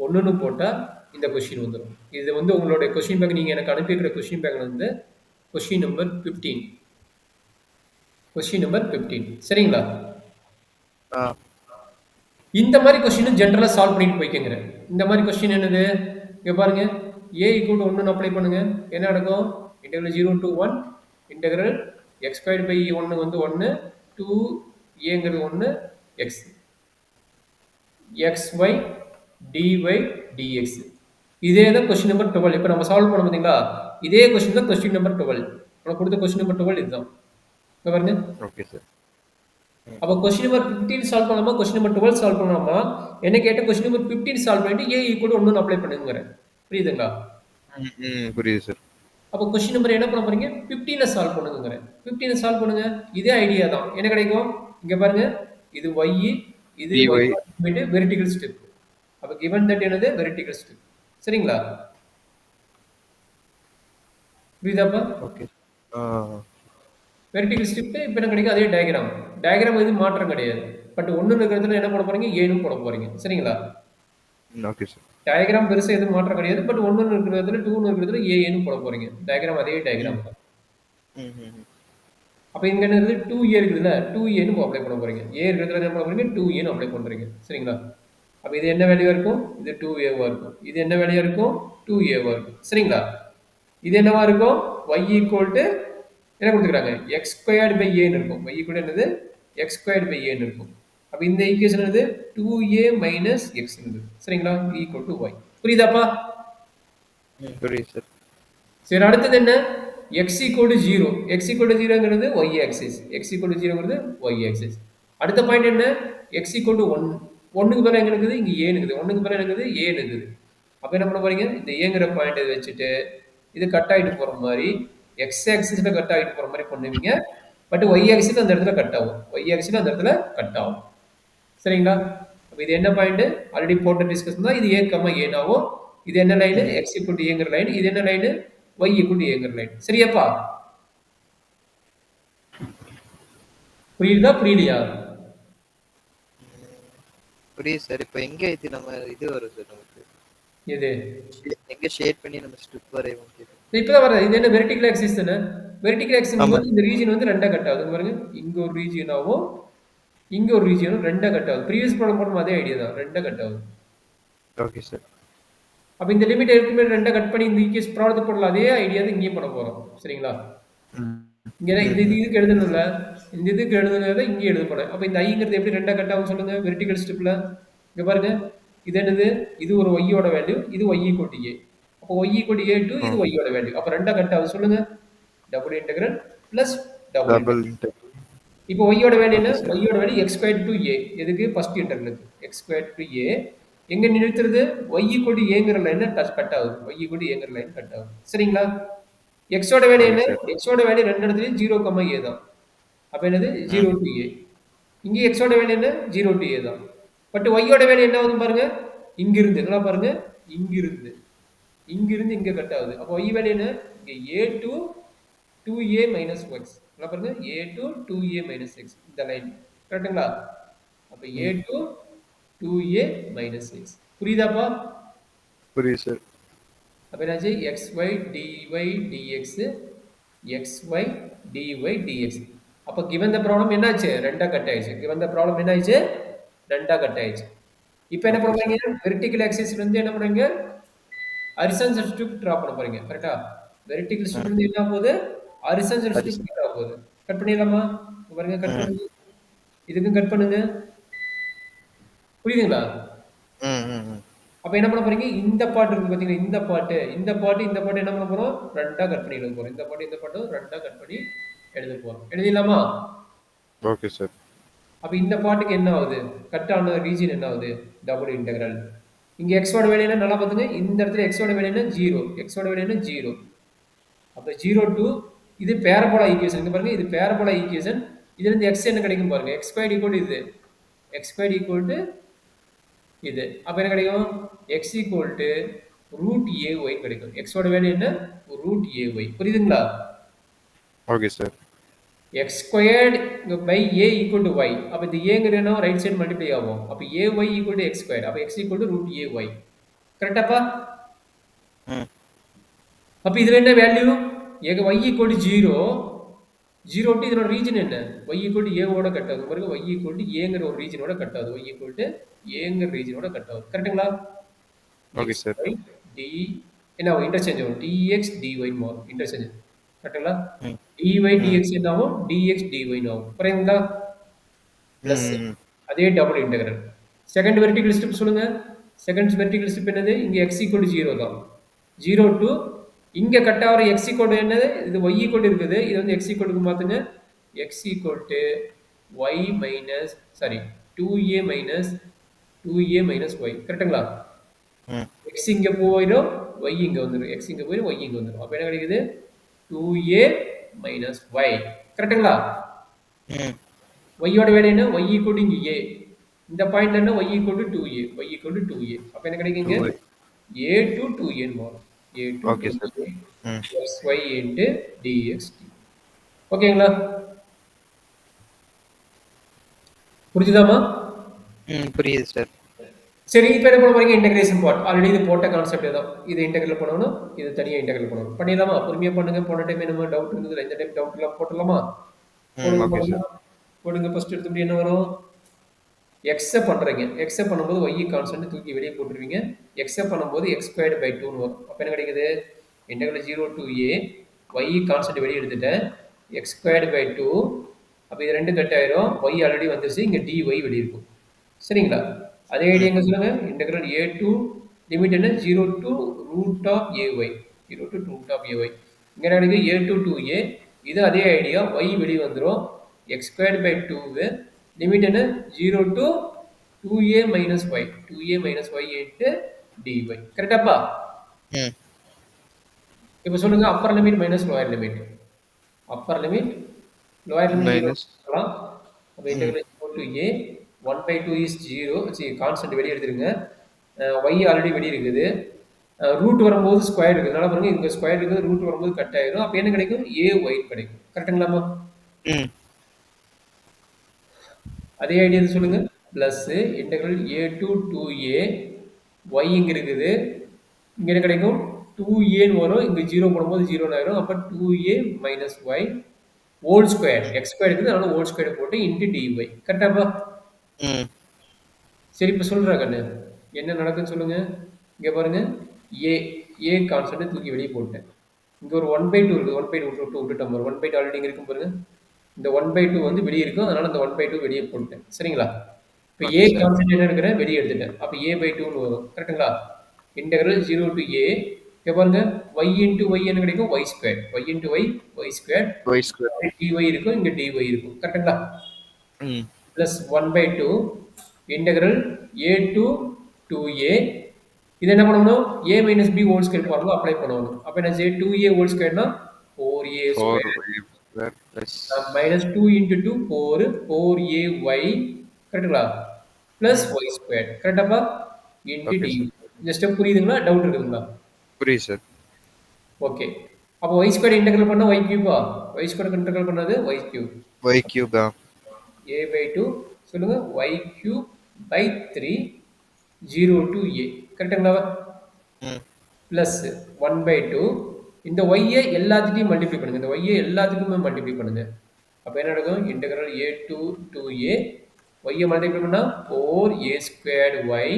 1ன்னு போட்டா இந்த கொஸ்டின் வந்துரும். இது வந்து உங்களுடைய கொஸ்டின் பேங்க் நீங்க எனக்கு அனுப்பியிருக்கிற கொஸ்டின் பேங்க்ல வந்து கொஸ்டின் நம்பர் 15. Question number 15. சரிங்களா? ஆ இந்த மாதிரி கொஸ்டின் ஜென்ரலா சால்வ் பண்ணிட்டு போய்க்கங்க. இந்த மாதிரி கொஸ்டின் என்னது? இங்க பாருங்க. a = 1 அப்ளை பண்ணுங்க. என்ன நடக்கும்? Integral 0 to 1 integral x² by 1 வந்து 1 2 aங்கிறது 1 x xy dy dx. இதே தான் கொஸ்டின் நம்பர் 12. இப்போ நம்ம சால்வ் பண்ண பாத்தீங்களா? இதே கொஸ்டின் தான் கொஸ்டின் நம்பர் 12. நம்ம கொடுத்த கொஸ்டின் நம்பர் 12 இதுதான். இங்க பாருங்க. Okay sir. அப்போ கொஸ்டின் நம்பர் 15 சால்வ் பண்ணலாமா, கொஸ்டின் நம்பர் 12 சால்வ் பண்ணலாமா? என்ன கேட்ட கொஸ்டின் நம்பர் 15 சால்வ் பண்ணிட்டு a = 1 அப்ளை பண்ணுங்கறேன். புரியுதுங்களா? புரியுது சார். அப்போ கொஸ்டின் நம்பர் என்ன பண்ண போறீங்க? 15 சால்வ் பண்ணுங்கறேன். 15 சால்வ் பண்ணுங்க. இதே ஐடியா தான். என்ன கிடைக்கும்? இங்க பாருங்க. இது y, இது dy. y vertical step. அப்ப given that என்னது? Vertical step. சரிங்களா? புரியுதாப்பா? ஓகே. வெர்டிகல் ஸ்டெப் இப்போ என்ன கிடைக்கும்? அதே டயகிராம். டயகிராம் எதுவும் மாற்றம் கிடையாது. பட் 1 இருக்கிறதுல என்ன போட போறீங்க? ஏன்னு போட போறீங்க. சரிங்களா? Okay sir. டயகிராம் பெருசா எதுவும் மாற்றம் கிடையாது. பட் 1 இருக்கிறதுல 2 இருக்கிறதுல ஏன்னு போட போறீங்க. டயகிராம் அதே டயகிராம் தான். அப்ப இங்க என்னது? 2a இருக்குதுல, 2aன்னு அப்ளை பண்ண போறீங்க. a இருக்கிறதுல என்ன பண்ண போறீங்க? 2aன்னு அப்ளை பண்றீங்க. சரிங்களா? அப்ப இது என்ன வேல்யூவா இருக்கும்? இது 2a வா இருக்கும். இது என்ன வேல்யூவா இருக்கும்? 2a வா இருக்கும். சரிங்களா? இது என்னவா இருக்கும்? y = என்ன கொடுத்துக்கிறாங்க? x² by a ன்னு இருக்கும். y = என்னது? x² by a ன்னு இருக்கும். அப்ப இந்த ஈக்குவேஷன் என்னது? 2a minus x ன்னு. சரிங்களா? = y. புரியுதாப்பா? புரியுது சார். சரி, அடுத்தது என்ன? x = 0. x = 0ங்கிறது y axis. x = 0ங்கிறது y axis. அடுத்த பாயிண்ட் என்ன? x = 1. 1க்கு பதிலா எங்க இருக்குது? இங்க a இருக்குது. 1க்கு பதிலா என்ன இருக்குது? a இருக்குது. அப்ப என்ன பண்ண போறீங்க? இந்த a ங்கற பாயிண்ட் வச்சுட்டு இது கட் ஆயிட்டு போற மாதிரி x ஆக்சிஸ்ல கட் ஆயிட்டு போற மாதிரி பண்ணுவீங்க. பட் y ஆக்சிஸ்ல அந்த இடத்துல கட் ஆகும். y ஆக்சிஸ்ல அந்த இடத்துல கட் ஆகும். சரிங்களா? அப்ப இது என்ன பாயிண்ட்? ஆல்ரெடி போட்ட டிஸ்கஷன் தான். இது a, a னாவும் இது என்ன லைன்? x = a ங்கற லைன். இது என்ன லைன்? y = a ங்கற லைன். சரியாப்பா? புரியுதா? புரியலையா? புரியுது சார். இப்போ எங்க இது நம்ம இது வரும் சார் நமக்கு? எது? எங்க ஷேட் பண்ணி நம்ம ஸ்ட்ரிப் வரைவோம்? இப்பதான் வருது. இது என்ன? வெர்டிகல் ஆக்சிஸ் தானே? வெர்டிகல் ஆக்சிஸ் போது இந்த ரீஜன் வந்து ரெண்டா கட் ஆகுது. பாருங்க. இங்க ஒரு ரீஜியனாவும் இங்க ஒரு ரீஜியனும் ரெண்டா கட் ஆகுது. ப்ரீவியஸ் ப்ராப்ளம் போடும் அதே ஐடியா தான். ரெண்டா கட் ஆகுது. Okay sir. அப்ப இந்த லிமிட் ஏற்கனவே ரெண்டா கட் பண்ணி இந்த ஈக்குவேஷன் ப்ராப்ளத்தை போடலாம். அதே ஐடியா தான் இங்கேயும் பண்ண போறோம். சரிங்களா? இங்க இந்த இதுக்கு எழுதணும்ல, இந்த இதுக்கு எழுதுனதை இங்கே எழுத போறேன். அப்ப இந்த ஐங்கிறது எப்படி ரெண்டா கட் ஆகும் சொல்லுங்க? வெர்டிகல் ஸ்ட்ரிப்ல இங்க பாருங்க. இது என்னது? இது ஒரு y ஓட வேல்யூ, இது y = a. அப்போ y = a to இது y ஓட வேல்யூ. அப்ப ரெண்டா கட் ஆகும் சொல்லுங்க? Double integral plus double integral. இப்போ y ஓட வேல்யூ என்ன? y ஓட வேல்யூ x² to a. எதுக்கு? ஃபர்ஸ்ட் இன்டெகிரலுக்கு. x² to a எங்க நிறுத்துறது? y = a ங்கற லைன் கட் ஆகுது. y = a ங்கற லைன் கட் ஆகுது. சரிங்களா? x ஓட வேல்யூ என்ன? x ஓட வேல்யூ ரெண்டு இடத்துலயும் 0, a தான். அப்ப என்னது? 0 to a. இங்க x ஓட வேல்யூ என்ன? 0 to a தான். பட் y ஓட வேல்யூ என்ன ஆகுது பாருங்க? இங்க இருந்து நல்லா பாருங்க. இங்க இருந்து இங்க கட் ஆகுது. அப்ப y வேல்யூ என்ன? இங்க a to 2a minus x. நல்லா பாருங்க. a to 2a minus x. இந்த லைன். கரெக்ட்டுங்களா? அப்ப a to 2a minus x. புரியுதாப்பா? புரியுது சார். அப்ப என்னாச்சு? xy dy dx xy dy dx. அப்ப given the problem என்னாச்சு? ரெண்டா கட் ஆயிடுச்சு. given the problem என்னாச்சு? ரெண்டா கட் ஆயிடுச்சு. இப்போ என்ன பண்றீங்க? வெர்டிகல் ஆக்சிஸ்ல இருந்து என்ன பண்றீங்க? ஹரிசாண்டல் ஸ்ட்ரிப் டிரா பண்ண போறீங்க. கரெக்ட்டா? வெர்டிகல் ஸ்ட்ரிப் இருந்து என்ன போகுது? ஹரிசாண்டல் ஸ்ட்ரிப் டிரா போகுது. கட் பண்ணிடலாமா? பாருங்க, கட் பண்ணுங்க. இதுக்கும் கட் பண்ணுங்க. புரியுதுங்களா? அப்ப என்ன பண்ண போறீங்க? இந்த பார்ட் இருக்கு பாத்தீங்களா? இந்த பார்ட் என்ன பண்ண போறோம்? ரெண்டா கட் பண்ணி எழுத போறோம். இந்த பார்ட்டும் ரெண்டா கட் பண்ணி எழுத போறோம். எழுதிடலாமா? Okay sir. அப்ப இந்த பார்ட்டுக்கு என்ன ஆகுது? கட் ஆன ரீஜன் என்ன ஆகுது? Double integral. இங்க x ஓட வேல்யூ என்ன? நல்லா பாத்துங்க. இந்த இடத்துல x ஓட வேல்யூ என்ன? 0. x ஓட வேல்யூ என்ன? 0. அப்ப 0 to இது பேரபோலா ஈக்குவேஷன். இங்க பாருங்க, இது பேரபோலா ஈக்குவேஷன். இதுல இருந்து x என்ன கிடைக்கும் பாருங்க? x² இது. x² இது. அப்ப என்ன கிடைக்கும்? x √ay கிடைக்கும். x ஓட வேல்யூ என்ன? √ay. புரியுதுங்களா? Okay sir. x² by a = y. அப்ப இந்த a ங்கறது என்ன? ரைட் சைடு மல்டிப்ளை ஆகும். அப்ப ay = x². அப்ப x √ay. கரெக்டாப்பா? ம். அப்ப இதுல என்ன value? y equal to 0. 0 to இதனோட ரீஜன் என்ன? y ஈக்குவல் டு a ஓட கட் ஆகுது. பாருங்க y ஈக்குவல் டு ஏங்கிற ஒரு ரீஜனோட கட் ஆகுது. y ஈக்குவல் டு ஏங்கிற ரீஜனோட கட் ஆகுது. கரெக்ட்டுங்களா? Okay x sir. by d என்ன ஆகும்? இன்டர்சேஞ்ச் ஆகும். dx dy ன்னு மாறும். இன்டர்சேஞ்ச். கரெக்ட்டுங்களா? ம். dy ம். dx என்ன ஆகும்? dx dy ன்னு ஆகும். புரியுதுங்களா? பிளஸ் ம். அதே double integral. Second vertical step சொல்லுங்க. செகண்ட் வெர்டிகல் ஸ்டெப் என்னது? இங்க x ஈக்குவல் டு 0 தான். 0 டு இங்க கட் ஆகிற x ஈக்குவல் டு என்னது? இது y ஈக்குவல் டு இருக்குது. இது வந்து x ஈக்குவல் டு மாத்துங்க. x equal to y minus sorry 2a minus 2a minus y. கரெக்ட்டுங்களா? ம். x இங்க போயிடும், y இங்க வந்துடும். x இங்க போயிடும், y இங்க வந்துடும். அப்ப என்ன கிடைக்குது? 2a minus y. கரெக்ட்டுங்களா? ம். y ஓட வேல்யூ என்ன? y ஈக்குவல் டு இங்க a. இந்த பாயிண்ட்ல என்ன? y equal to 2a. y equal to 2a. அப்ப என்ன கிடைக்குங்க? 2a. a to 2a ன்னு மாறும். a to okay sir. 2a ம். plus y into dx. ஓகேங்களா? புரிஞ்சுதாமா? ம். புரியுது சார். சரி இப்போ என்ன பண்ண போறீங்க? Integration part. ஆல்ரெடி இது போட்ட கான்செப்ட் தான். இது இன்டகிரல் பண்ணணும், இது தனியா இன்டகிரல் பண்ணணும். பண்ணிடலாமா? பொறுமையா பண்ணுங்க. போன டைம் நம்ம டவுட் இருந்தது, இந்த டைம் டவுட் எல்லாம் போட்டுடலாமா? ம். Okay sir. போடுங்க. ஃபர்ஸ்ட் எடுத்து என்ன வரும்? எக்ஸை பண்றீங்க. எக்ஸை பண்ணும்போது y கான்ஸ்டன்ட் தூக்கி வெளியே போட்டுருவீங்க. எக்ஸை பண்ணும்போது x ஸ்கொயர்டு பை 2 ன்னு வரும். அப்போ என்ன கிடைக்குது? Integral 0 to a y constant வெளியே எடுத்துட்டேன். x squared by 2. அப்போ இது ரெண்டு கட் ஆயிரும். y ஆல்ரெடி வந்துருச்சு. இங்க dy வெளியே இருக்கும். சரிங்களா? அதே ஐடியா எங்க சொல்லுங்க. இன்டகிரல் a to லிமிட் என்ன? 0 to root of ay. 0 to root of ay. இங்க என்ன கிடைக்குது? a to 2a. இது அதே ஐடியா. y வெளியே வந்துரும். x ஸ்கொயர்டு பை 2 லிமிட் என்ன? 0 to 2a minus y. 2a minus y into dy. கரெக்டாப்பா? ம். இப்போ சொல்லுங்க Appar limit minus lower limit. Upper limit lower limit minus. சொல்லலாம். அப்போ integral 0 to a 1 by 2 is 0. சரி கான்ஸ்டன்ட் வெளியே எடுத்துருங்க. y ஆல்ரெடி வெளியே இருக்குது. ரூட் வரும்போது ஸ்கொயர் இருக்குது. அதனால பாருங்க இங்க ஸ்கொயர் இருக்குது, ரூட் வரும்போது கட் ஆயிரும். அப்போ என்ன கிடைக்கும்? ay கிடைக்கும். கரெக்ட்டுங்களாமா? ம். அதே ஐடியா சொல்லுங்க. Plus integral a to 2a y இங்க இருக்குது. இங்க என்ன கிடைக்கும்? 2a ன்னு வரும். இங்க 0 போடும்போது 0 ஆயிரும். அப்ப 2a minus y whole square. x square இருக்குது. அதனால ஹோல் ஸ்கொயர் போட்டு இன்டு dy. கரெக்டாப்பா? ம். சரி இப்ப சொல்றா கண்ணு. என்ன நடக்குன்னு சொல்லுங்க. இங்க பாருங்க. a கான்ஸ்டன்ட் தூக்கி வெளியே போட்டேன். இங்க ஒரு 1/2 இருக்குது. 1/2 விட்டுட்டோம். 1/2 ஆல்ரெடி இங்க இருக்கும் பாருங்க. இந்த 1/2 வந்து வெளியே இருக்கும். அதனால இந்த 1/2 வெளியே போட்டேன். சரிங்களா? இப்போ a கான்ஸ்டன்ட் என்ன எடுக்கிறேன்? வெளியே எடுத்துட்டேன். அப்ப a/2 ன்னு வரும். கரெக்ட்டுங்களா? இன்டெகிரல் 0 to a இங்க பாருங்க y into y என்ன கிடைக்கும்? y square. y into y y square. y square. dy இருக்கும். இங்க dy இருக்கும். கரெக்ட்டுங்களா? ம். Plus 1/2 integral a to 2a. இது என்ன பண்ணணும்? a minus b whole square formula apply பண்ணணும். அப்ப என்ன செய்ய? 2a ஹோல் ஸ்கொயர்னா 4a square. 4y square plus minus 2 into 2 4ay. கரெக்ட்டுங்களா? Plus y square. கரெக்டாப்பா? Into Okay, dy. இந்த ஸ்டெப் புரியுதுங்களா? டவுட் இருக்குதுங்களா? புரியுது சார். ஓகே. அப்போ y ஸ்கொயர் இன்டெகிரல் பண்ணா y Cuba? y square integral பண்ணது y கியூப். y கியூப் தான். a/2 சொல்லுங்க y cube by 3 0 to a. கரெக்ட்டுங்களா? ம். பிளஸ் 1/2 இந்த y ஐ எல்லாத்துக்கும் மல்டிப்ளை பண்ணுங்க. இந்த y ஐ எல்லாத்துக்குமே மல்டிப்ளை பண்ணுங்க. அப்ப என்ன நடக்கும்? Integral a to 2a y I multiply பண்ணா 4a squared y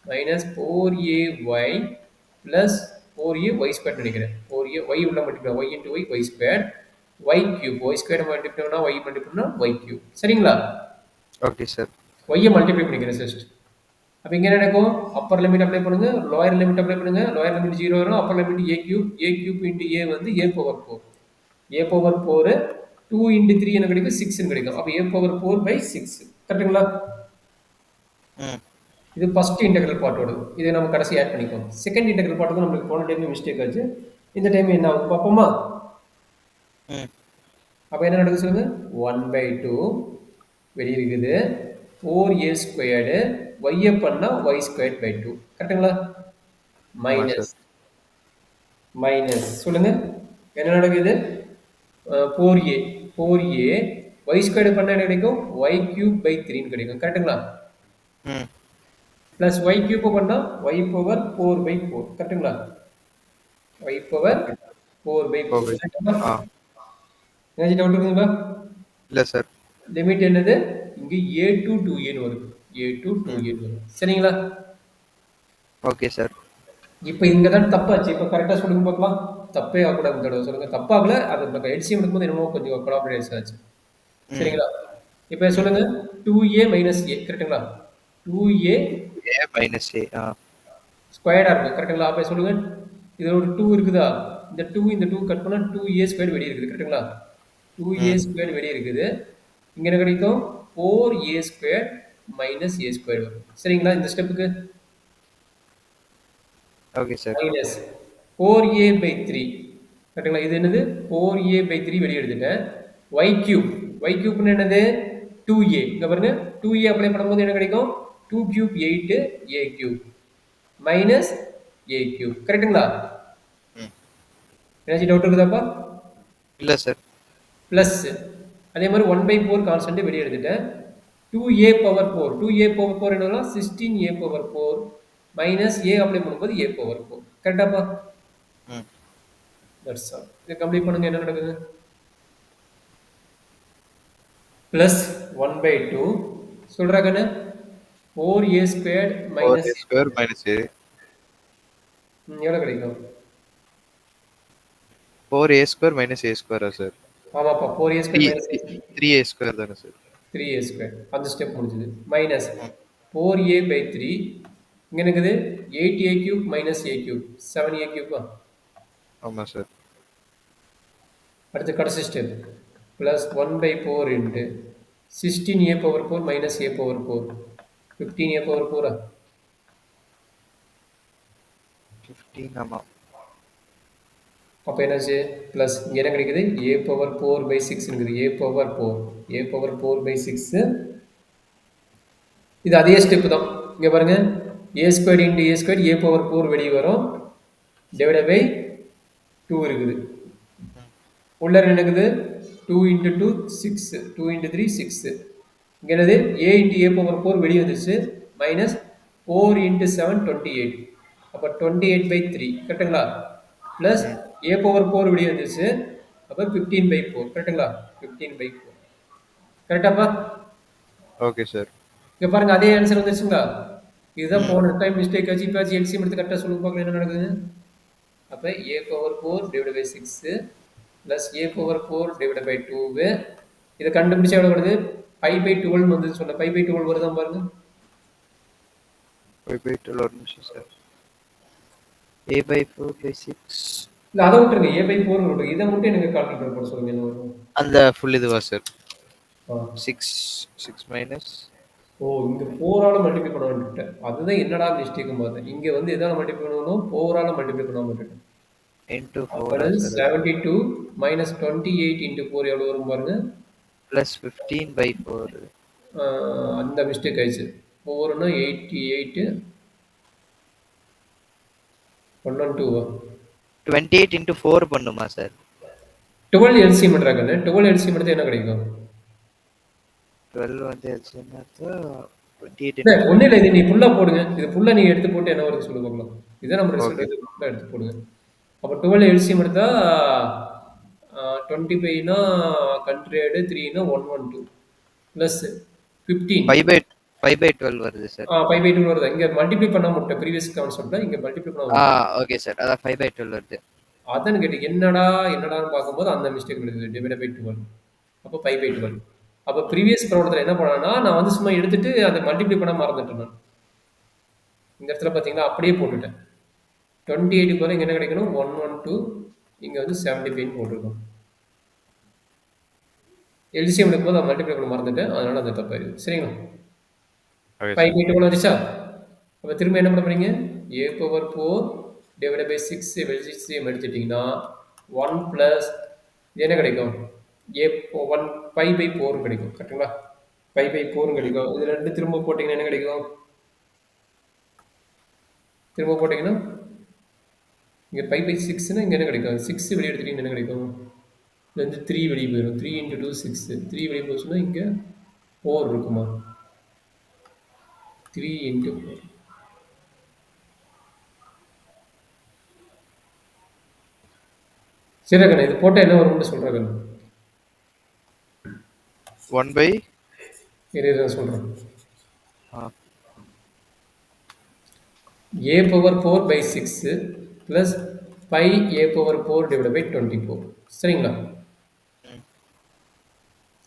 minus 4ay plus 4a y square நினைக்கிறேன். 4a y உள்ள multiply y into y y square y cube. y square multiply பண்ணா y மல்டிப்ளை பண்ணா y கியூப். சரிங்களா? Okay sir. y ஐ மல்டிப்ளை பண்ணிக்கிறேன் ஜஸ்ட். அப்ப இங்க என்ன நடக்கும்? அப்பர் லிமிட் அப்ளை பண்ணுங்க, லோயர் லிமிட் அப்ளை பண்ணுங்க. லோயர் லிமிட் 0 வரும். Upper limit a cube into a வந்து a power 4. a power 4 2 into 3 என்ன கிடைக்கும்? 6 ன்னு கிடைக்கும். அப்ப a பவர் 4 by 6. கரெக்ட்டுங்களா? ம். இது ஃபர்ஸ்ட் இன்டெகிரல் பார்ட்டோட. இதை நம்ம கடைசி ஆட் பண்ணிக்கோம். செகண்ட் இன்டெகிரல் பார்ட்டுக்கு நமக்கு போன டைம் மிஸ்டேக் ஆச்சு. இந்த டைம் என்ன ஆகும் பாப்போமா? ம். அப்ப என்ன நடக்குது சொல்லுங்க? 1/2 வெளிய இருக்குது. 4a ஸ்கொயர்டு y பண்ணா y ஸ்கொயர்ட் பை 2. கரெக்ட்டுங்களா? மைனஸ் மைனஸ் சொல்லுங்க. என்ன நடக்குது? 4a y ஸ்கொயர்டு பண்ணா என்ன கிடைக்கும்? y கியூப் பை 3 ன்னு கிடைக்கும். கரெக்ட்டுங்களா? ம். ப்ளஸ் ஒய் கியூப் பண்ணால் ஒய் பவர் 4/4 கரெக்டுங்களா? ஒய் பவர் ஓகே 4/4 ஓகே கரெக்டுங்களா? ஆ ஏதாச்சும் டவுட் இருக்குங்களா? இல்லை சார் லிமிட் என்னது? இங்கே ஏ டு 2ஏன்னு வருது. ஏ டு ம் 2ஏன்னு வரும். சரிங்களா? ஓகே சார் இப்போ இங்கே தான் தப்பாச்சு. இப்போ கரெக்டாக சொல்லுங்க பார்க்கலாம். தப்பே ஆகக்கூடாது தடவை சொல்லுங்க. தப்பாகல. அது எல்சிஎம் எடுக்கும்போது என்னமோ கொஞ்சம் ப்ராப்ளம் ஆச்சு. ம் சரிங்களா? இப்போ ம் சொல்லுங்க 2a மைனஸ் ஏ கரெக்டுங்களா? 2a ஏ மைனஸ் ஏ ஆ ஸ்கொயர்டா இருக்கு கரெக்டுங்களா? அப்போ சொல்லுங்க இதில் ஒரு 2 இருக்குதா? இந்த 2 கட் பண்ணால் 2a ஸ்கொயர் வெளியே இருக்குது கரெக்டுங்களா? 2a ம் ஸ்கொயர் வெளியே இருக்குது. இங்கே என்ன கிடைக்கும்? 4a square minus a square வரும். சரிங்களா? இந்த ஸ்டெப்புக்கு ஓகே சார் மைனஸ் 4a/3 கரெக்டுங்களா? இது என்னது? 4a/3 வெளியே எடுத்துட்டேன். y கியூப் y கியூப்னு என்னது? 2a இங்க பாருங்க 2a அப்ளை பண்ணும்போது என்ன கிடைக்கும்? 2 cube 8 a cube minus a cube கரெக்டுங்களா? ம் ஏதாச்சும் டவுட் இருக்குதாப்பா? இல்லை சார் ப்ளஸ் அதே மாதிரி 1/4 கான்ஸ்டன்ட் வெளியே எடுத்துட்டேன். 2a பவர் 4 2a பவர் 4 என்னன்னா 16a power 4 minus a apply பண்ணும்போது a பவர் 4 கரெக்டாப்பா? ம் தட்ஸ் ஆல். இதை கம்ப்ளீட் பண்ணுங்க. என்ன நடக்குது? ப்ளஸ் 1/2 சொல்றாங்கன்னு 4a square four minus a square minus a எவ்வளோ கிடைக்கும்? 4a ஸ்கொயர் மைனஸ் ஏ ஸ்கொயரா சார் ஆமாப்பா 4a three square minus three a square தானே சார் 3a ஸ்கொயர் அந்த ஸ்டெப் முடிஞ்சது. மைனஸ் ம் 4a/3 இங்கே இருக்குது 8a cube minus a cube 7a கியூப்பா? ஆமாம் சார் அடுத்து கடைசி step plus 1/4 into 16a power 4 minus a power 4 15a power 4 15 ஆமாம் அப்போ என்னாச்சு? ப்ளஸ் இங்கே என்ன கிடைக்குது? a பவர் 4/6 இருக்குது. a பவர் 4/6 இது அதே ஸ்டெப் தான். இங்கே பாருங்க a square into a square a power 4 வெளியே வரும் டிவைட் பை 2 இருக்குது. உள்ள என்ன இருக்குது? 2 இன்ட்டு 2 6 2 இன்ட்டு 3 6 இங்கே என்னது? a இன்ட்டு a பவர் 4 வெளியே வந்துருச்சு மைனஸ் 4 இன்ட்டு 7 28 அப்போ 28/3 கரெக்டுங்களா? ப்ளஸ் ம் a பவர் 4 வெளியே வந்துருச்சு அப்போ 15/4 கரெக்டுங்களா? 15/4 கரெக்டாப்பா? ஓகே சார் இங்கே பாருங்க அதே ஆன்சர் வந்துருச்சுங்களா? இதுதான் ம் போன டைம் மிஸ்டேக் ஆச்சு. இப்போ எல்சிஎம் எடுத்து கரெக்டாக சொல்லுங்க பார்க்கலாம் என்ன நடக்குது. அப்போ a power 4 divide by 6 plus a power 4 divide by 2 இதை கண்டுபிடிச்சா எவ்வளோ வருது? 5/12 வந்து சொன்ன 5/12 வருதான் பாருங்க. 5/12 ஒரு நிமிஷம் சார் a/4/6 இல்லை அதை விட்டுருங்க a/4 விட்டுருங்க. இதை மட்டும் எனக்கு கால்குலேட்டர் போட சொல்லுங்க என்ன வரும். அந்த ஃபுல் இதுவா சார் ஆ 6 மைனஸ் ஓ இங்கே 4ஆல் மல்டிப்ளை பண்ண விட்டுட்டேன். அதுதான் என்னடா மிஸ்டேக்கும் பார்த்தேன். இங்கே வந்து எதால் மல்டிப்ளை பண்ணணும்? 4ஆல் மல்டிப்ளை பண்ண விட்டுட்டேன். இன்ட்டு அப்போ 4 சார் 72 மைனஸ் 28 இன்ட்டு 4 எவ்வளோ வரும் பாருங்க. ப்ளஸ் 15/4 அந்த மிஸ்டேக் ஆயிடுச்சு. 4னா 88 112 28 இன்ட்டு 4 பண்ணுமா சார் 12 எல்சிஎம் பண்ணுறாங்கன்னு 12 எல்சிஎம் எடுத்து என்ன கிடைக்கும்? 12 வந்து எல்சிஎம் எடுத்தா 28 இல்லை இன்ட்டு ஒன்றும் இல்லை. இது நீ ஃபுல்லாக போடுங்க. இது ஃபுல்லாக நீங்கள் எடுத்து போட்டு என்ன வருது சொல்லி பார்க்கலாம். இதான் நம்ம ரிசல்ட். ஓகே இது ஃபுல்லாக எடுத்து போடுங்க. அப்போ 12 எல்சிஎம் எடுத்தா 25னா 100 3னா 112 ப்ளஸ் 15 5/12 வருது சார் 5/2 வருதா? இங்கே மல்டிப்ளை பண்ண முட்டேன் ப்ரீவியஸ் கான்செப்டில் இங்கே மல்டிப்ளை பண்ண ஆ முட்டேன். ஓகே சார் அதான் 5/12 வருது அதான் கேட்டு என்னடான்னு பார்க்கும்போது அந்த மிஸ்டேக் நடக்குது டிவைட் பை 12 அப்போ 5/12 அப்போ ப்ரீவியஸ் ப்ராப்ளத்தில் என்ன பண்ணேன்னா நான் வந்து சும்மா எடுத்துட்டு அதை மல்டிப்ளை பண்ண மறந்துட்டேன் நான். இந்த இடத்துல பார்த்தீங்கன்னா அப்படியே போட்டுட்டேன். 28 போல இங்கே என்ன கிடைக்கணும்? 112 இங்கே வந்து 75 போட்டிருக்கோம். எல்சிஎம் எடுக்கும்போது அதை மல்டிப்ளை பண்ண மறந்துட்டேன். அதனால அந்த தப்பாயிருது. சரிங்களா? ஓகே சார் 5/2 போல வந்துச்சா? அப்போ திரும்ப என்ன பண்ண போறீங்க? a power 4 divide by 6 LCM எடுத்துட்டிங்கன்னா 1 ப்ளஸ் இது என்ன கிடைக்கும்? a 1 5/4 கிடைக்கும் கரெக்டுங்களா? 5/4 கிடைக்கும். இது ரெண்டு திரும்ப போட்டிங்கன்னா என்ன கிடைக்கும்? திரும்ப போட்டிங்கன்னா இங்கே 5/6னா இங்கே என்ன கிடைக்கும்? 6 வெளியே எடுத்துட்டிங்கன்னா என்ன கிடைக்கும்? இது வந்து 3 வெளியே போயிடும். 3 இன்ட்டு 2 6 3 வெளியே போச்சுன்னா இங்கே 4 இருக்குமா? 3 இன்ட்டு 4 சரி கண்ணு, இது போட்டால் என்ன வரும்னு சொல்கிறேன் கண்ணு. 1 by இரு நான் சொல்கிறேன். ஆ, a power 4 by 6 plus pi a power 4 divided by 24. சரிங்களா?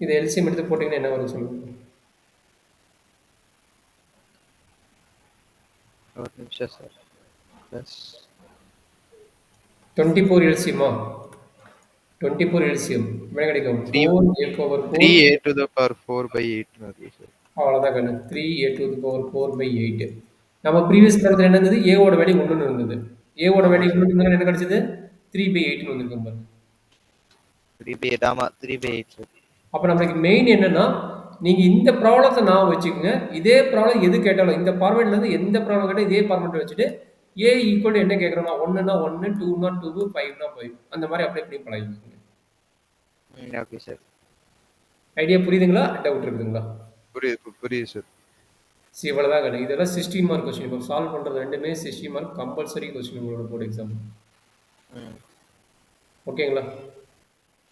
இது எல்சிஎம் எடுத்து போட்டிங்கன்னா என்ன வரும் சொல்லுங்க. ஒரு நிமிஷம் சார். ப்ளஸ் 24 எல்சிஎம்மா? 24 எல்சிஎம் என்ன கிடைக்கும்? 4 a power 4. 3a to the power 4 by 8 வருது சார். அவ்வளோதான் கண்ணு. 3a to the power 4 by 8. நம்ம ப்ரீவியஸ் ப்ராப்ளத்தில் என்ன இருந்தது? ஏவோட வேல்யூ 1ன்னு இருந்தது. ஏவோட வேல்யூ 1 இருந்தால் என்ன கிடைச்சது? 3 by 8ன்னு வந்திருக்கும் பாருங்க. 3 by 8 ஆமா 3 by 8 சார். அப்போ நம்மளுக்கு மெயின் என்னன்னா, நீங்கள் இந்த ப்ராப்ளத்தை நான் வச்சுக்கோங்க. இதே ப்ராப்ளம் எது கேட்டாலும் இந்த ஃபார்மேட்லேருந்து எந்த ப்ராப்ளம் கேட்டால் இதே ஃபார்மேட் வச்சுட்டு ஏ ஈக்குவல் என்ன கேட்குறோம்னா 1னா 1, 2னா 2, 5னா 5 அந்த மாதிரி அப்படியே பண்ணி பழகிக்கோங்க. Okay sir. ஐடியா புரியுதுங்களா? டவுட் இருக்குதுங்களா? புரியுது சார். சரி இவ்வளோதான் கிடையாது. இதெல்லாம் 16 மார்க் கொஸ்டின். இப்போ சால்வ் பண்ணுறது ரெண்டுமே 16 மார்க் கம்பல்சரி கொஸ்டின் உங்களோட போர்டு எக்ஸாம். ஓகேங்களா?